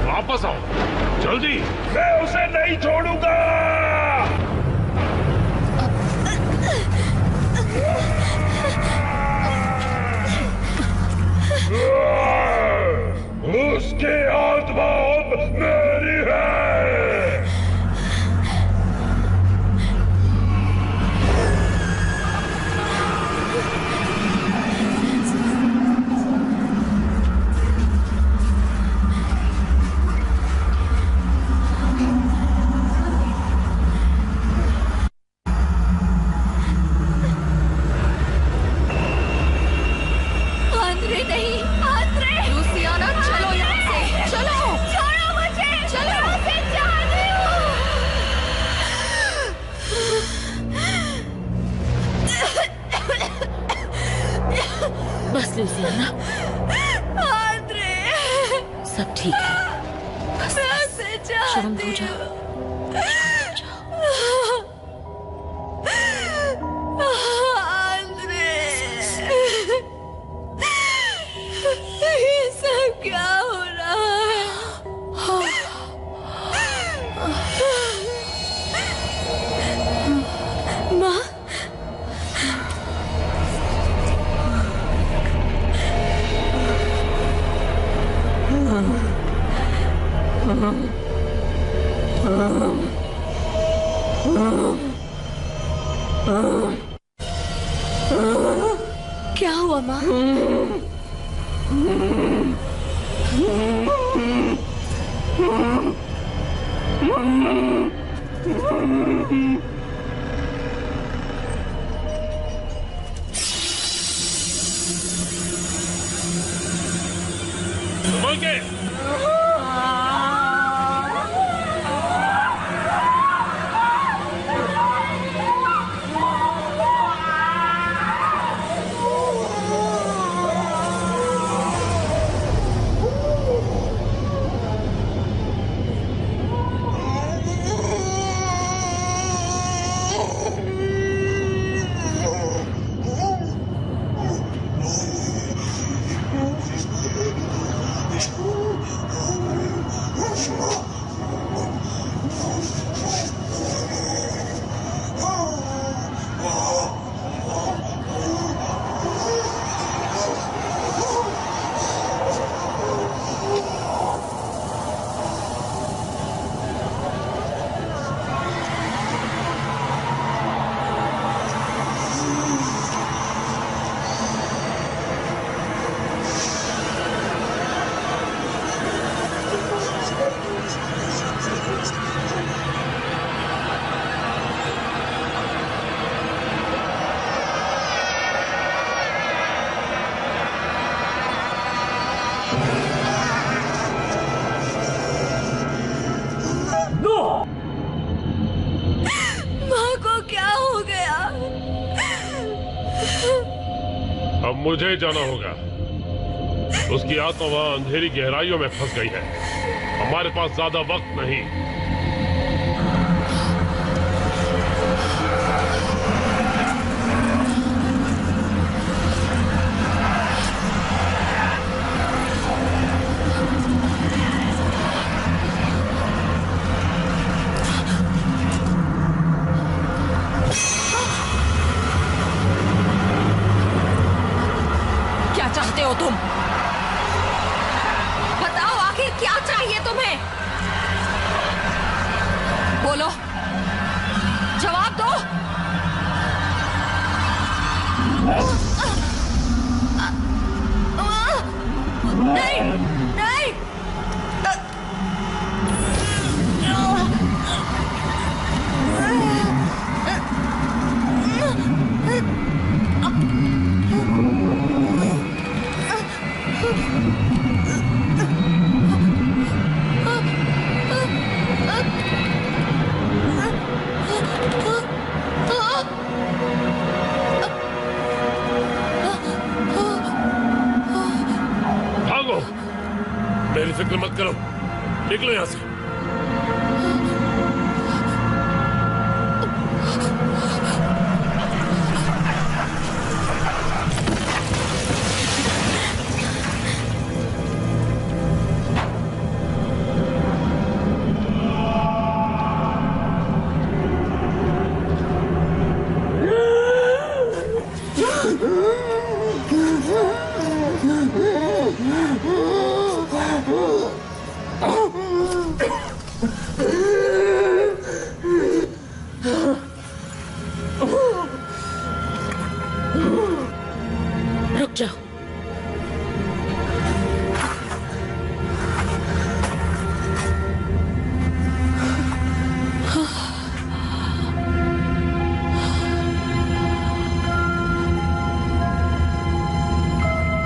वापस आओ जल्दी, मैं उसे नहीं छोड़ूंगा। उसकी आत्मा अब मेरी है। आंद्रे नहीं, आंद्रे! लूसियाना, चलो यहाँ से, चलो! छोड़ो मुझे! चलो! मैं उसे चाहती हूँ। बस लूसियाना, आंद्रे! सब ठीक है। बस मैं उसे शांत हो चाहती जाओ। आंद्रे! ये सब क्या हो रहा है? माँ, क्या हुआ माँ? संभल के। माँ को क्या हो गया? अब मुझे जाना होगा। उसकी आत्मा वहां अंधेरी गहराइयों में फंस गई है। हमारे पास ज्यादा वक्त नहीं। क्या चाहते हो तुम? बताओ आखिर क्या चाहिए तुम्हें? बोलो, जवाब दो। नहीं, नहीं! मेरी फिक्र मत करो, निकलो यहाँ से। रुक जाओ।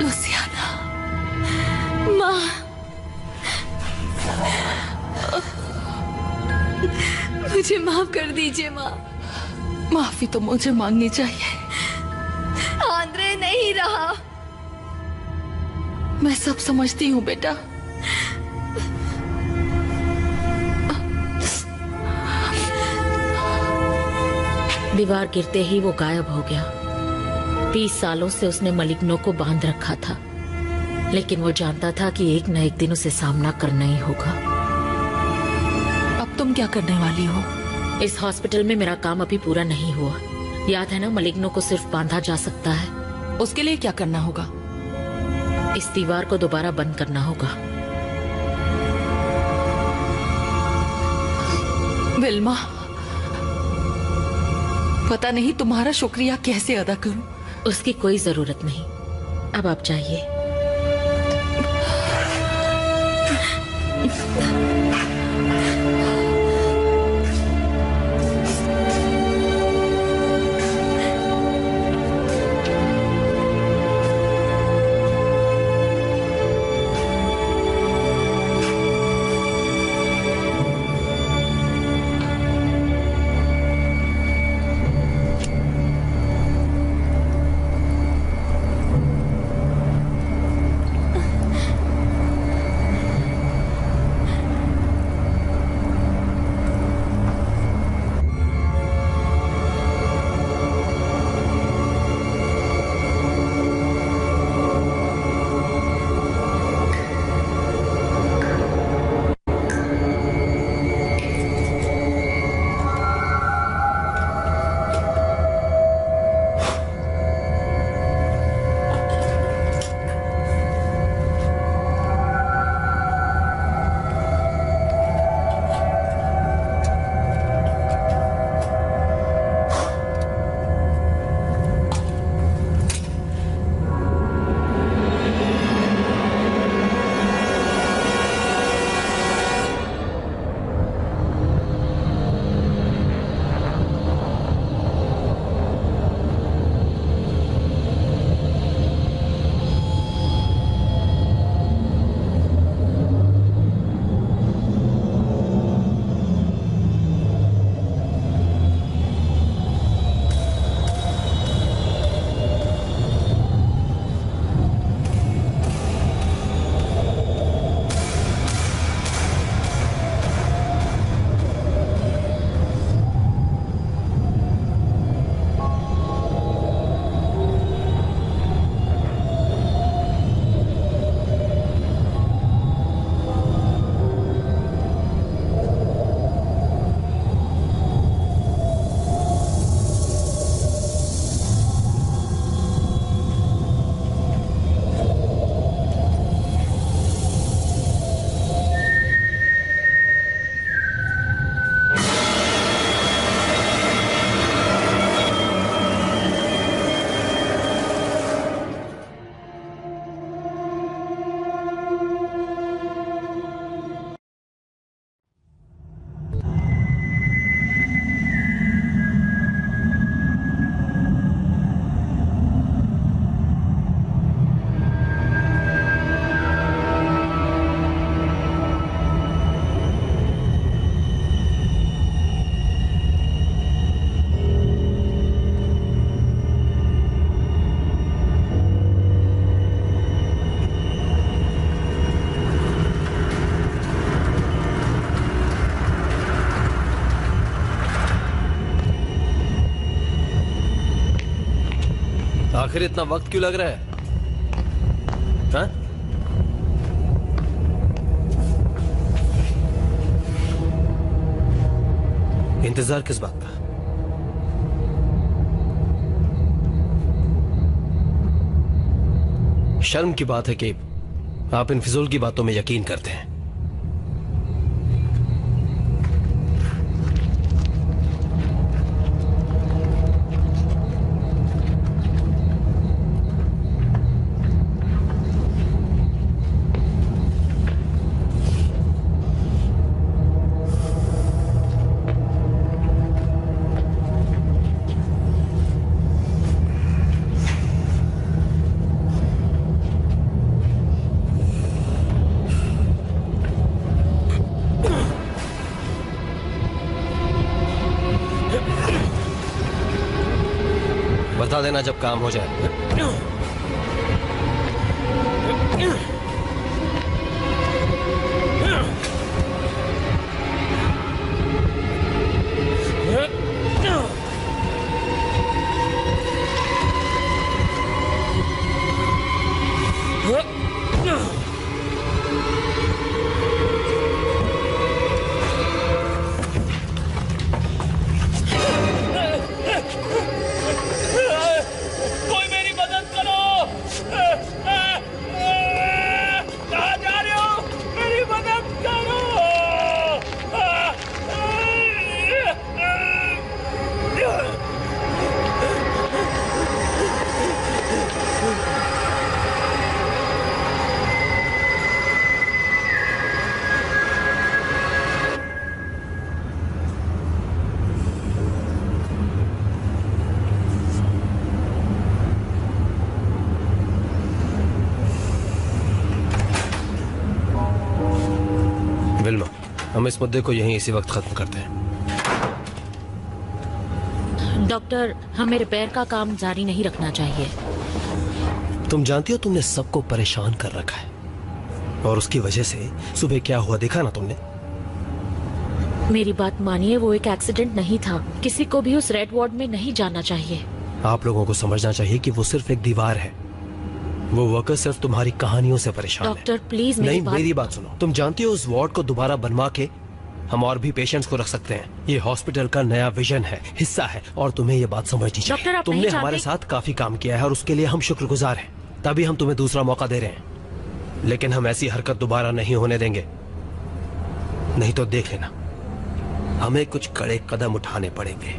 लुसियाना, माँ, मुझे माफ कर दीजिए माँ। माफी तो मुझे मांगनी चाहिए। आंद्रे नहीं रहा। मैं सब समझती हूँ बेटा। दीवार गिरते ही वो गायब हो गया। 30 सालों से उसने मलिग्नो को बांध रखा था, लेकिन वो जानता था कि एक न एक दिन उसे सामना करना ही होगा। अब तुम क्या करने वाली हो? इस हॉस्पिटल में मेरा काम अभी पूरा नहीं हुआ। याद है ना, मलिग्नो को सिर्फ बांधा जा सकता है। उसके लिए क्या करना होगा? इस दीवार को दोबारा बंद करना होगा। विल्मा, पता नहीं तुम्हारा शुक्रिया कैसे अदा करूं। उसकी कोई जरूरत नहीं। अब आप जाइए। आखिर इतना वक्त क्यों लग रहा है? हाँ? इंतजार किस बात का? शर्म की बात है कि आप इन फिजूल की बातों में यकीन करते हैं। बता देना जब काम हो जाए। विल्मा, हम इस मुद्दे को यहीं इसी वक्त खत्म करते हैं। डॉक्टर, हमें रिपेयर का काम जारी नहीं रखना चाहिए। तुम जानती हो तुमने सबको परेशान कर रखा है, और उसकी वजह से सुबह क्या हुआ देखा ना तुमने? मेरी बात मानिए, वो एक एक्सीडेंट नहीं था। किसी को भी उस रेड वार्ड में नहीं जाना चाहिए। आप लोगों को समझना चाहिए कि वो सिर्फ एक दीवार है। वो वर्कर सिर्फ तुम्हारी कहानियों से परेशान है। डॉक्टर प्लीज मेरी बात सुनो। तुम जानती हो उस वार्ड को दोबारा बनवा के हम और भी पेशेंट्स को रख सकते हैं। ये हॉस्पिटल का नया विजन है, हिस्सा है, और तुम्हें ये बात समझनी चाहिए। डॉक्टर, आप तुमने नहीं हमारे साथ काफी काम किया है और उसके लिए हम शुक्रगुजार हैं। तभी हम तुम्हें दूसरा मौका दे रहे हैं, लेकिन हम ऐसी हरकत दोबारा नहीं होने देंगे। नहीं तो देख लेना, हमें कुछ कड़े कदम उठाने पड़ेंगे।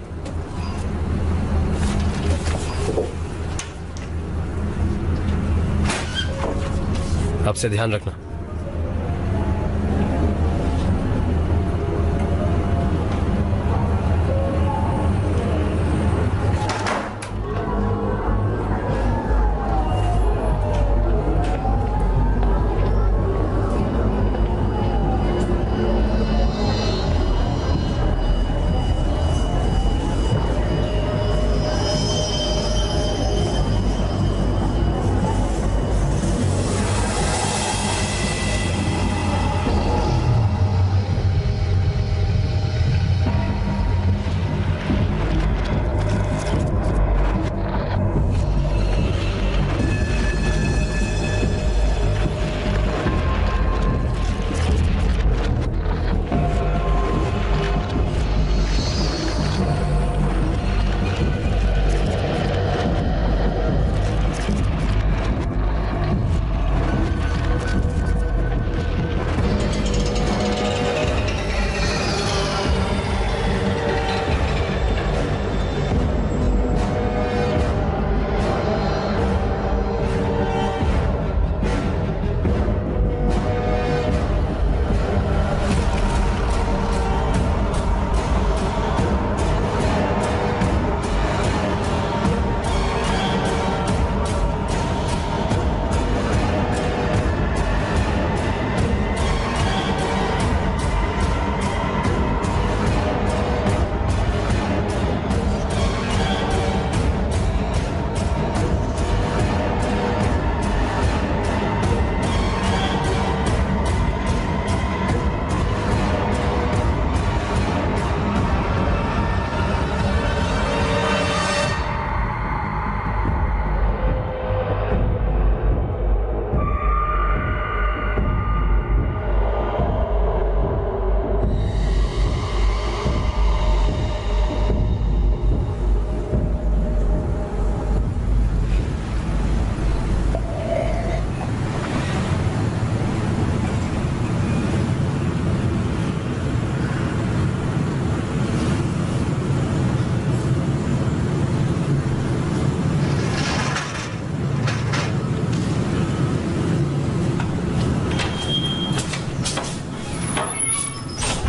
अब से ध्यान रखना।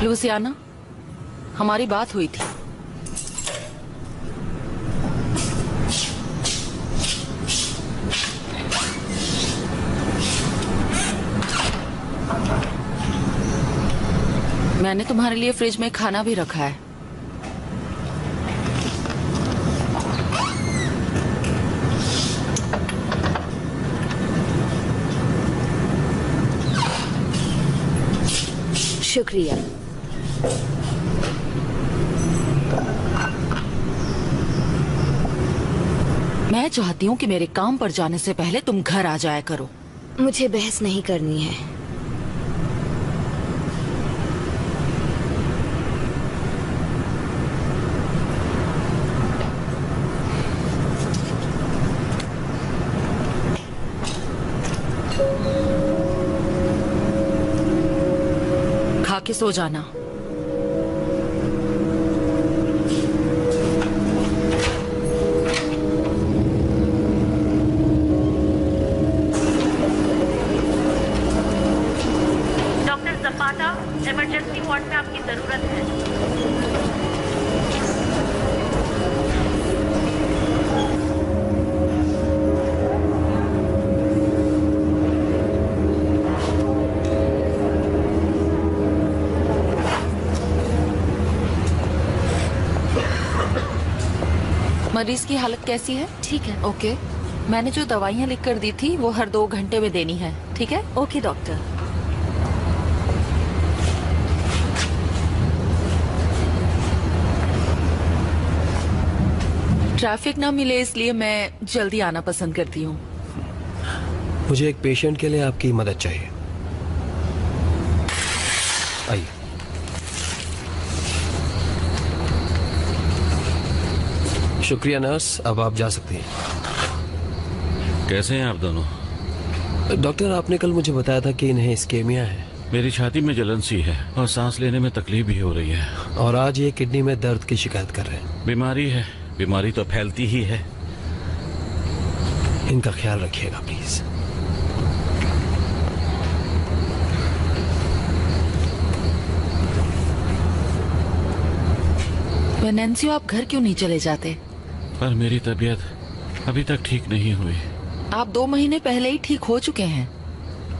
लुसियाना, हमारी बात हुई थी। मैंने तुम्हारे लिए फ्रिज में खाना भी रखा है। शुक्रिया। मैं चाहती हूँ कि मेरे काम पर जाने से पहले तुम घर आ जाया करो। मुझे बहस नहीं करनी है। खा के सो जाना। डॉक्टर जपाटा, इमरजेंसी वार्ड में आपकी जरूरत है। मरीज की हालत कैसी है? ठीक है। ओके, मैंने जो दवाइयाँ लिख कर दी थी वो हर 2 घंटे में देनी है, ठीक है? Okay doctor. ट्रैफिक ना मिले इसलिए मैं जल्दी आना पसंद करती हूँ। मुझे एक पेशेंट के लिए आपकी मदद चाहिए। आइए। शुक्रिया नर्स, अब आप जा सकती हैं। कैसे हैं आप दोनों? डॉक्टर, आपने कल मुझे बताया था कि इन्हें स्केमिया है। मेरी छाती में जलन सी है और सांस लेने में तकलीफ भी हो रही है। और आज ये किडनी में दर्द की शिकायत कर रहे हैं। बीमारी है, बीमारी तो फैलती ही है। इनका ख्याल रखिएगा प्लीज। वेनेंसियो, आप घर क्यों नहीं चले जाते? पर मेरी तबीयत अभी तक ठीक नहीं हुई। आप 2 महीने पहले ही ठीक हो चुके हैं।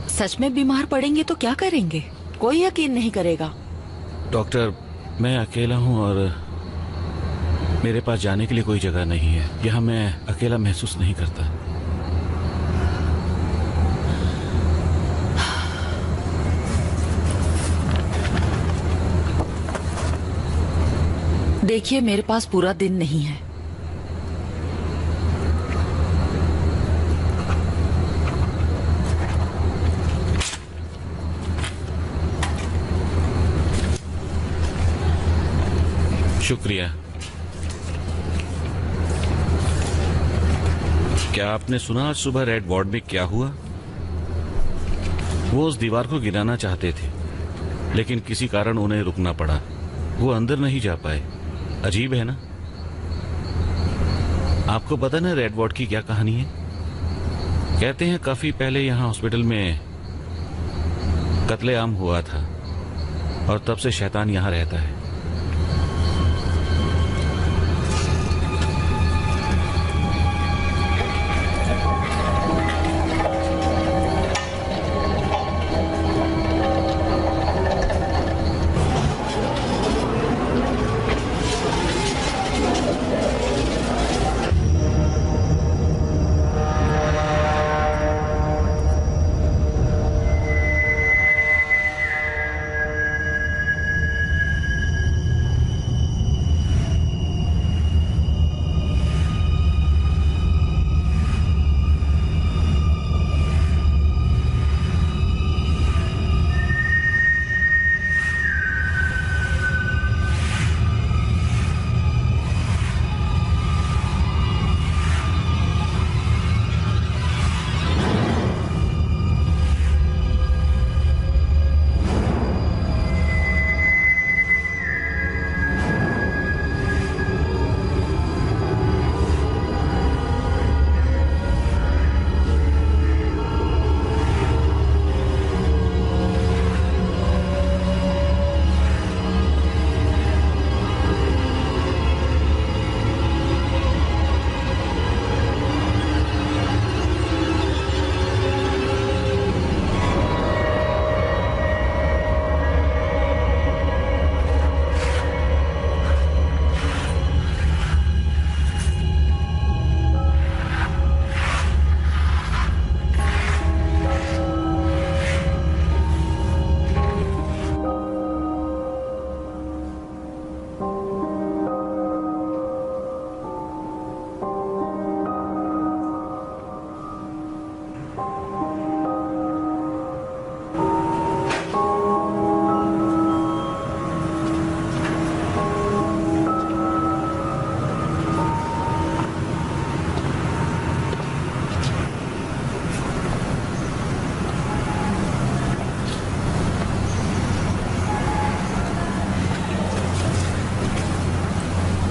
सच में बीमार पड़ेंगे तो क्या करेंगे? कोई यकीन नहीं करेगा। डॉक्टर, मैं अकेला हूँ और मेरे पास जाने के लिए कोई जगह नहीं है। यहाँ मैं अकेला महसूस नहीं करता। देखिए, मेरे पास पूरा दिन नहीं है। शुक्रिया। क्या आपने सुना आज सुबह रेड वार्ड में क्या हुआ? वो उस दीवार को गिराना चाहते थे, लेकिन किसी कारण उन्हें रुकना पड़ा। वो अंदर नहीं जा पाए। अजीब है ना? आपको पता ना रेड वार्ड की क्या कहानी है? कहते हैं काफी पहले यहाँ हॉस्पिटल में कत्लेआम हुआ था और तब से शैतान यहाँ रहता है।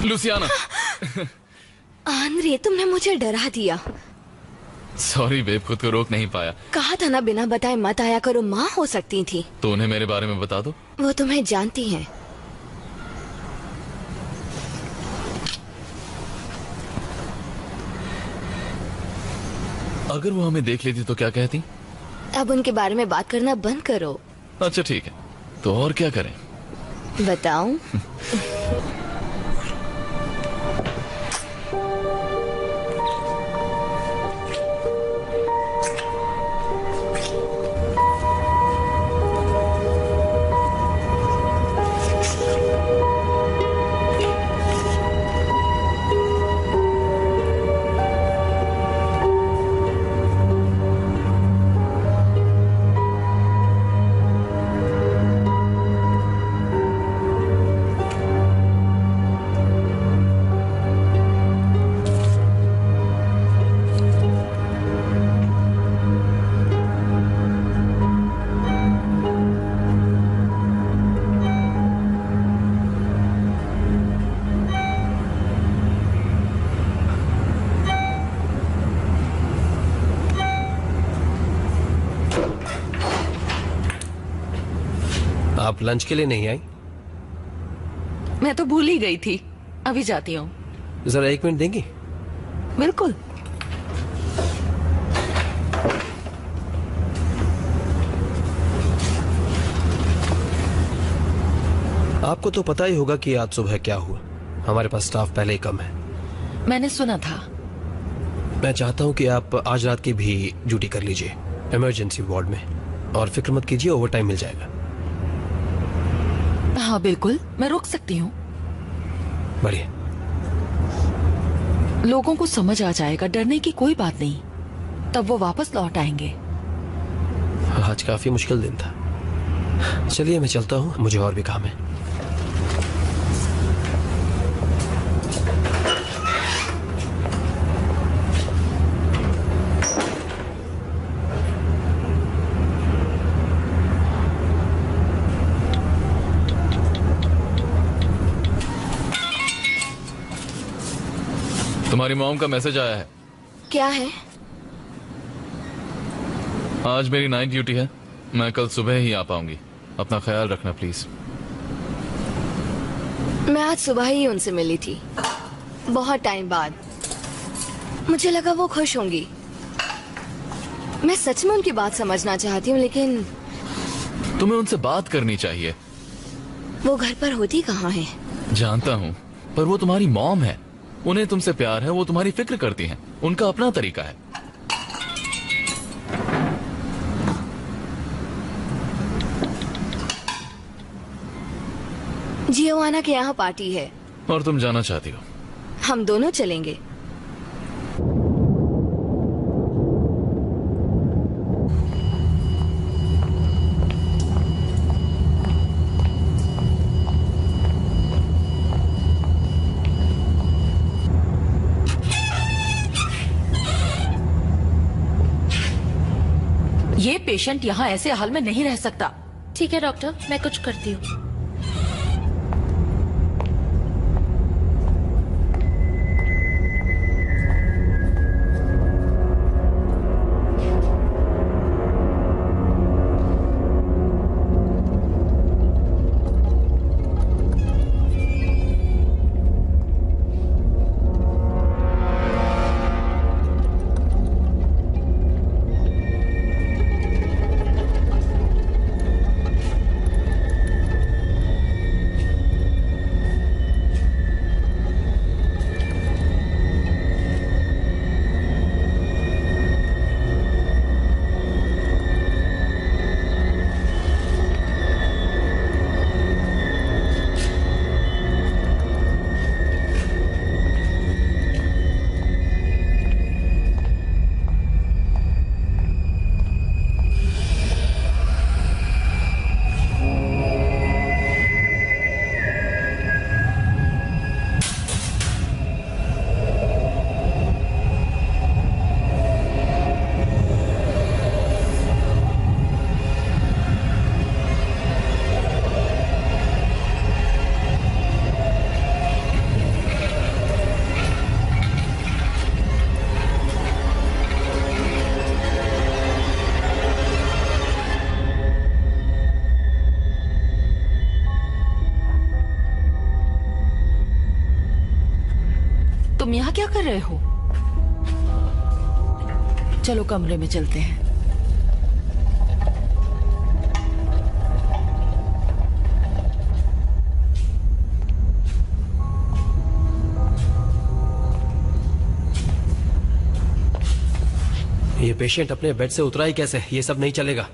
लुसियाना। आंद्रे, तुमने मुझे डरा दिया। सॉरी बेब, खुद को रोक नहीं पाया। कहा था ना बिना बताए मत आया करो, माँ हो सकती थी। तो उन्हें मेरे बारे में बता दो। वो तुम्हें जानती हैं। अगर वो हमें देख लेती तो क्या कहती? अब उनके बारे में बात करना बंद करो। अच्छा ठीक है, तो और क्या करें? बताऊं? आप लंच के लिए नहीं आई? मैं तो भूल ही गई थी, अभी जाती हूँ। जरा 1 मिनट देंगी? बिल्कुल। आपको तो पता ही होगा कि आज सुबह क्या हुआ। हमारे पास स्टाफ पहले ही कम है। मैंने सुना था। मैं चाहता हूं कि आप आज रात की भी ड्यूटी कर लीजिए इमरजेंसी वार्ड में, और फिक्र मत कीजिए, ओवर टाइम मिल जाएगा। हाँ बिल्कुल, मैं रुक सकती हूँ। बढ़िया। लोगों को समझ आ जाएगा, डरने की कोई बात नहीं, तब वो वापस लौट आएंगे। आज काफी मुश्किल दिन था। चलिए मैं चलता हूँ, मुझे और भी काम है। तुम्हारी मॉम का मैसेज आया है। क्या है? आज मेरी नाइट ड्यूटी है, मैं कल सुबह ही आ पाऊंगी। अपना ख्याल रखना प्लीज। मैं आज सुबह ही उनसे मिली थी, बहुत टाइम बाद। मुझे लगा वो खुश होंगी। मैं सच में उनकी बात समझना चाहती हूँ, लेकिन तुम्हें उनसे बात करनी चाहिए। वो घर पर होती कहाँ है? जानता हूँ, पर वो तुम्हारी मॉम है। उन्हें तुमसे प्यार है, वो तुम्हारी फिक्र करती हैं। उनका अपना तरीका है। जियोवाना के यहाँ पार्टी है और तुम जाना चाहती हो? हम दोनों चलेंगे। ये पेशेंट यहाँ ऐसे हाल में नहीं रह सकता। ठीक है डॉक्टर, मैं कुछ करती हूँ। तुम यहाँ क्या कर रहे हो? चलो कमरे में चलते हैं। ये पेशेंट अपने बेड से उतरा ही कैसे? ये सब नहीं चलेगा।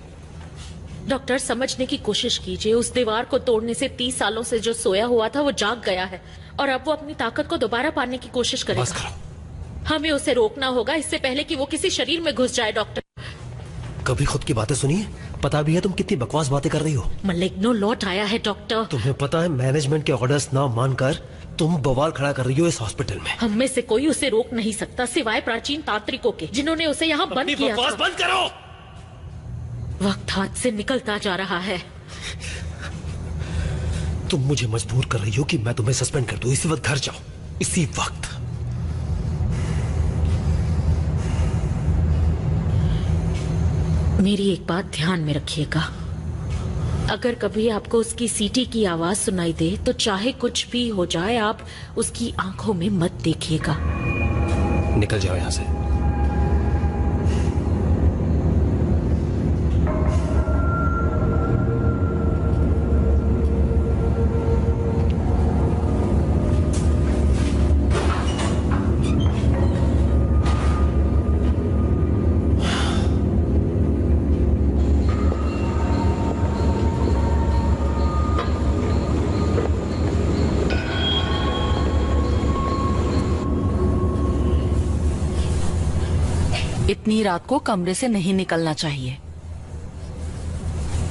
डॉक्टर, समझने की कोशिश कीजिए। उस दीवार को तोड़ने से 30 सालों से जो सोया हुआ था वो जाग गया है और अब वो अपनी ताकत को दोबारा पाने की कोशिश करेगा। बस करो। हमें उसे रोकना होगा इससे पहले कि वो किसी शरीर में घुस जाए। डॉक्टर, कभी खुद की बातें सुनिए। पता भी है तुम कितनी बकवास बातें कर रही हो। मलिग्नो लौट आया है डॉक्टर। तुम्हें पता है मैनेजमेंट के ऑर्डर्स ना मानकर तुम बवाल खड़ा कर रही हो इस हॉस्पिटल में। हम में से कोई उसे रोक नहीं सकता सिवाय प्राचीन तांत्रिकों के, जिन्होंने उसे यहाँ बंद किया था। बंद करो। वक्त हाथ से निकलता जा रहा है। तुम मुझे मजबूर कर रही हो कि मैं तुम्हें सस्पेंड कर दूं। इसी वक्त घर जाओ, इसी वक्त। मेरी एक बात ध्यान में रखिएगा, अगर कभी आपको उसकी सीटी की आवाज सुनाई दे तो चाहे कुछ भी हो जाए आप उसकी आंखों में मत देखिएगा। निकल जाओ यहां से। इतनी रात को कमरे से नहीं निकलना चाहिए।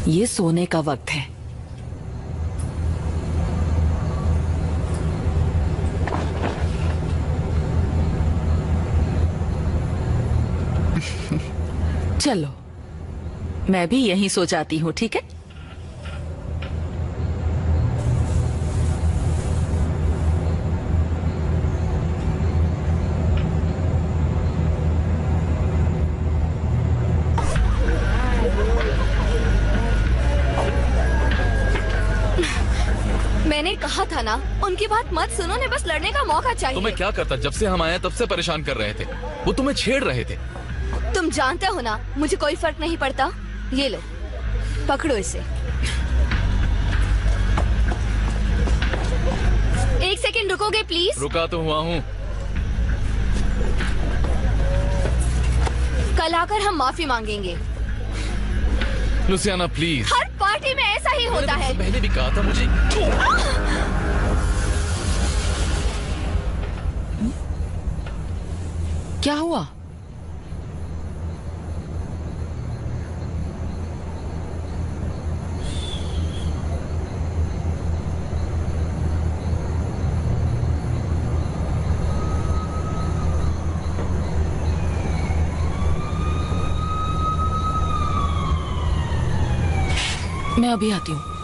ये सोने का वक्त है। चलो, मैं भी यहीं सो जाती हूँ, ठीक है? मैंने कहा था ना, उनकी बात मत सुनो, ने बस लड़ने का मौका चाहिए। तुम्हें क्या करता? जब से हम आए तब से परेशान कर रहे थे। वो तुम्हें छेड़ रहे थे। तुम जानते हो ना, मुझे कोई फर्क नहीं पड़ता। ये लो, पकड़ो इसे। एक सेकंड रुकोगे प्लीज? रुका तो हुआ हूँ। कल आकर हम माफी मांगेंगे। Louisiana please. हर पार्टी में ऐसा ही होता है। पहले भी कहा था मुझे। क्या हुआ? मैं अभी आती हूँ।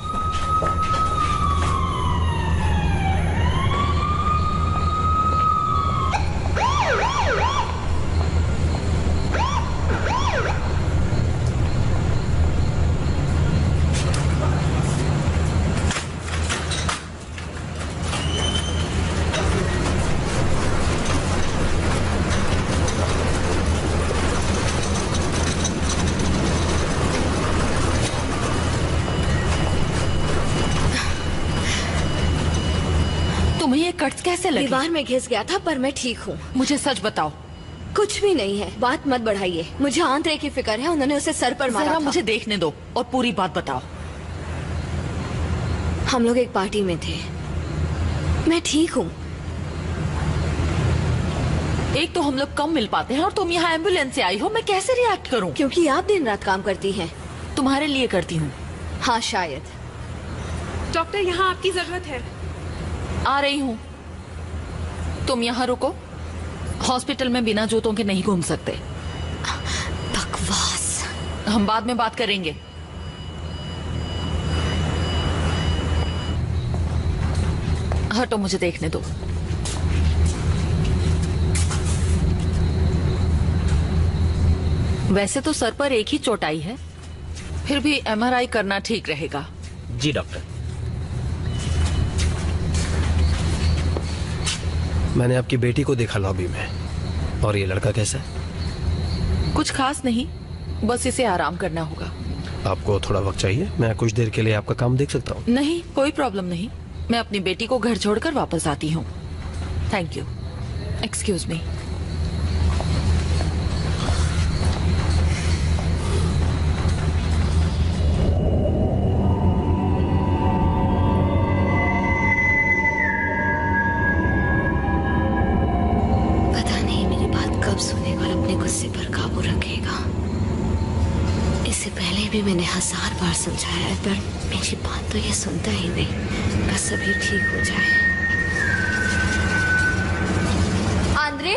कट्स कैसे लगे? दीवार में घिस गया था, पर मैं ठीक हूँ। मुझे सच बताओ। कुछ भी नहीं है, बात मत बढ़ाइए। मुझे आंतरे की फिक्र है, उन्होंने उसे सर पर मारा था। मुझे देखने दो और पूरी बात बताओ। हम लोग एक पार्टी में थे, मैं ठीक हूँ। एक तो हम लोग कम मिल पाते हैं और तुम यहाँ एम्बुलेंस से आई हो। मैं कैसे रिएक्ट करूँ? क्योंकि आप दिन रात काम करती हैं। तुम्हारे लिए करती हूँ। हाँ शायद। डॉक्टर, यहाँ आपकी जरूरत है। आ रही हूँ। तुम यहाँ रुको। हॉस्पिटल में बिना जूतों के नहीं घूम सकते। बकवास। हम बाद में बात करेंगे। हटो, मुझे देखने दो। वैसे तो सर पर एक ही चोट आई है, फिर भी एमआरआई करना ठीक रहेगा। जी डॉक्टर। मैंने आपकी बेटी को देखा लॉबी में। और ये लड़का कैसा है? कुछ खास नहीं, बस इसे आराम करना होगा। आपको थोड़ा वक्त चाहिए? मैं कुछ देर के लिए आपका काम देख सकता हूँ? नहीं, कोई प्रॉब्लम नहीं। मैं अपनी बेटी को घर छोड़कर वापस आती हूँ। Thank you. Excuse me. पता नहीं मेरी बात कब सुनेगा और अपने गुस्से पर काबू रखेगा। इससे पहले भी मैंने 1000 बार समझाया है, पर मेरी बात तो ये सुनता ही नहीं। बस अभी ठीक हो जाए। आंद्रे,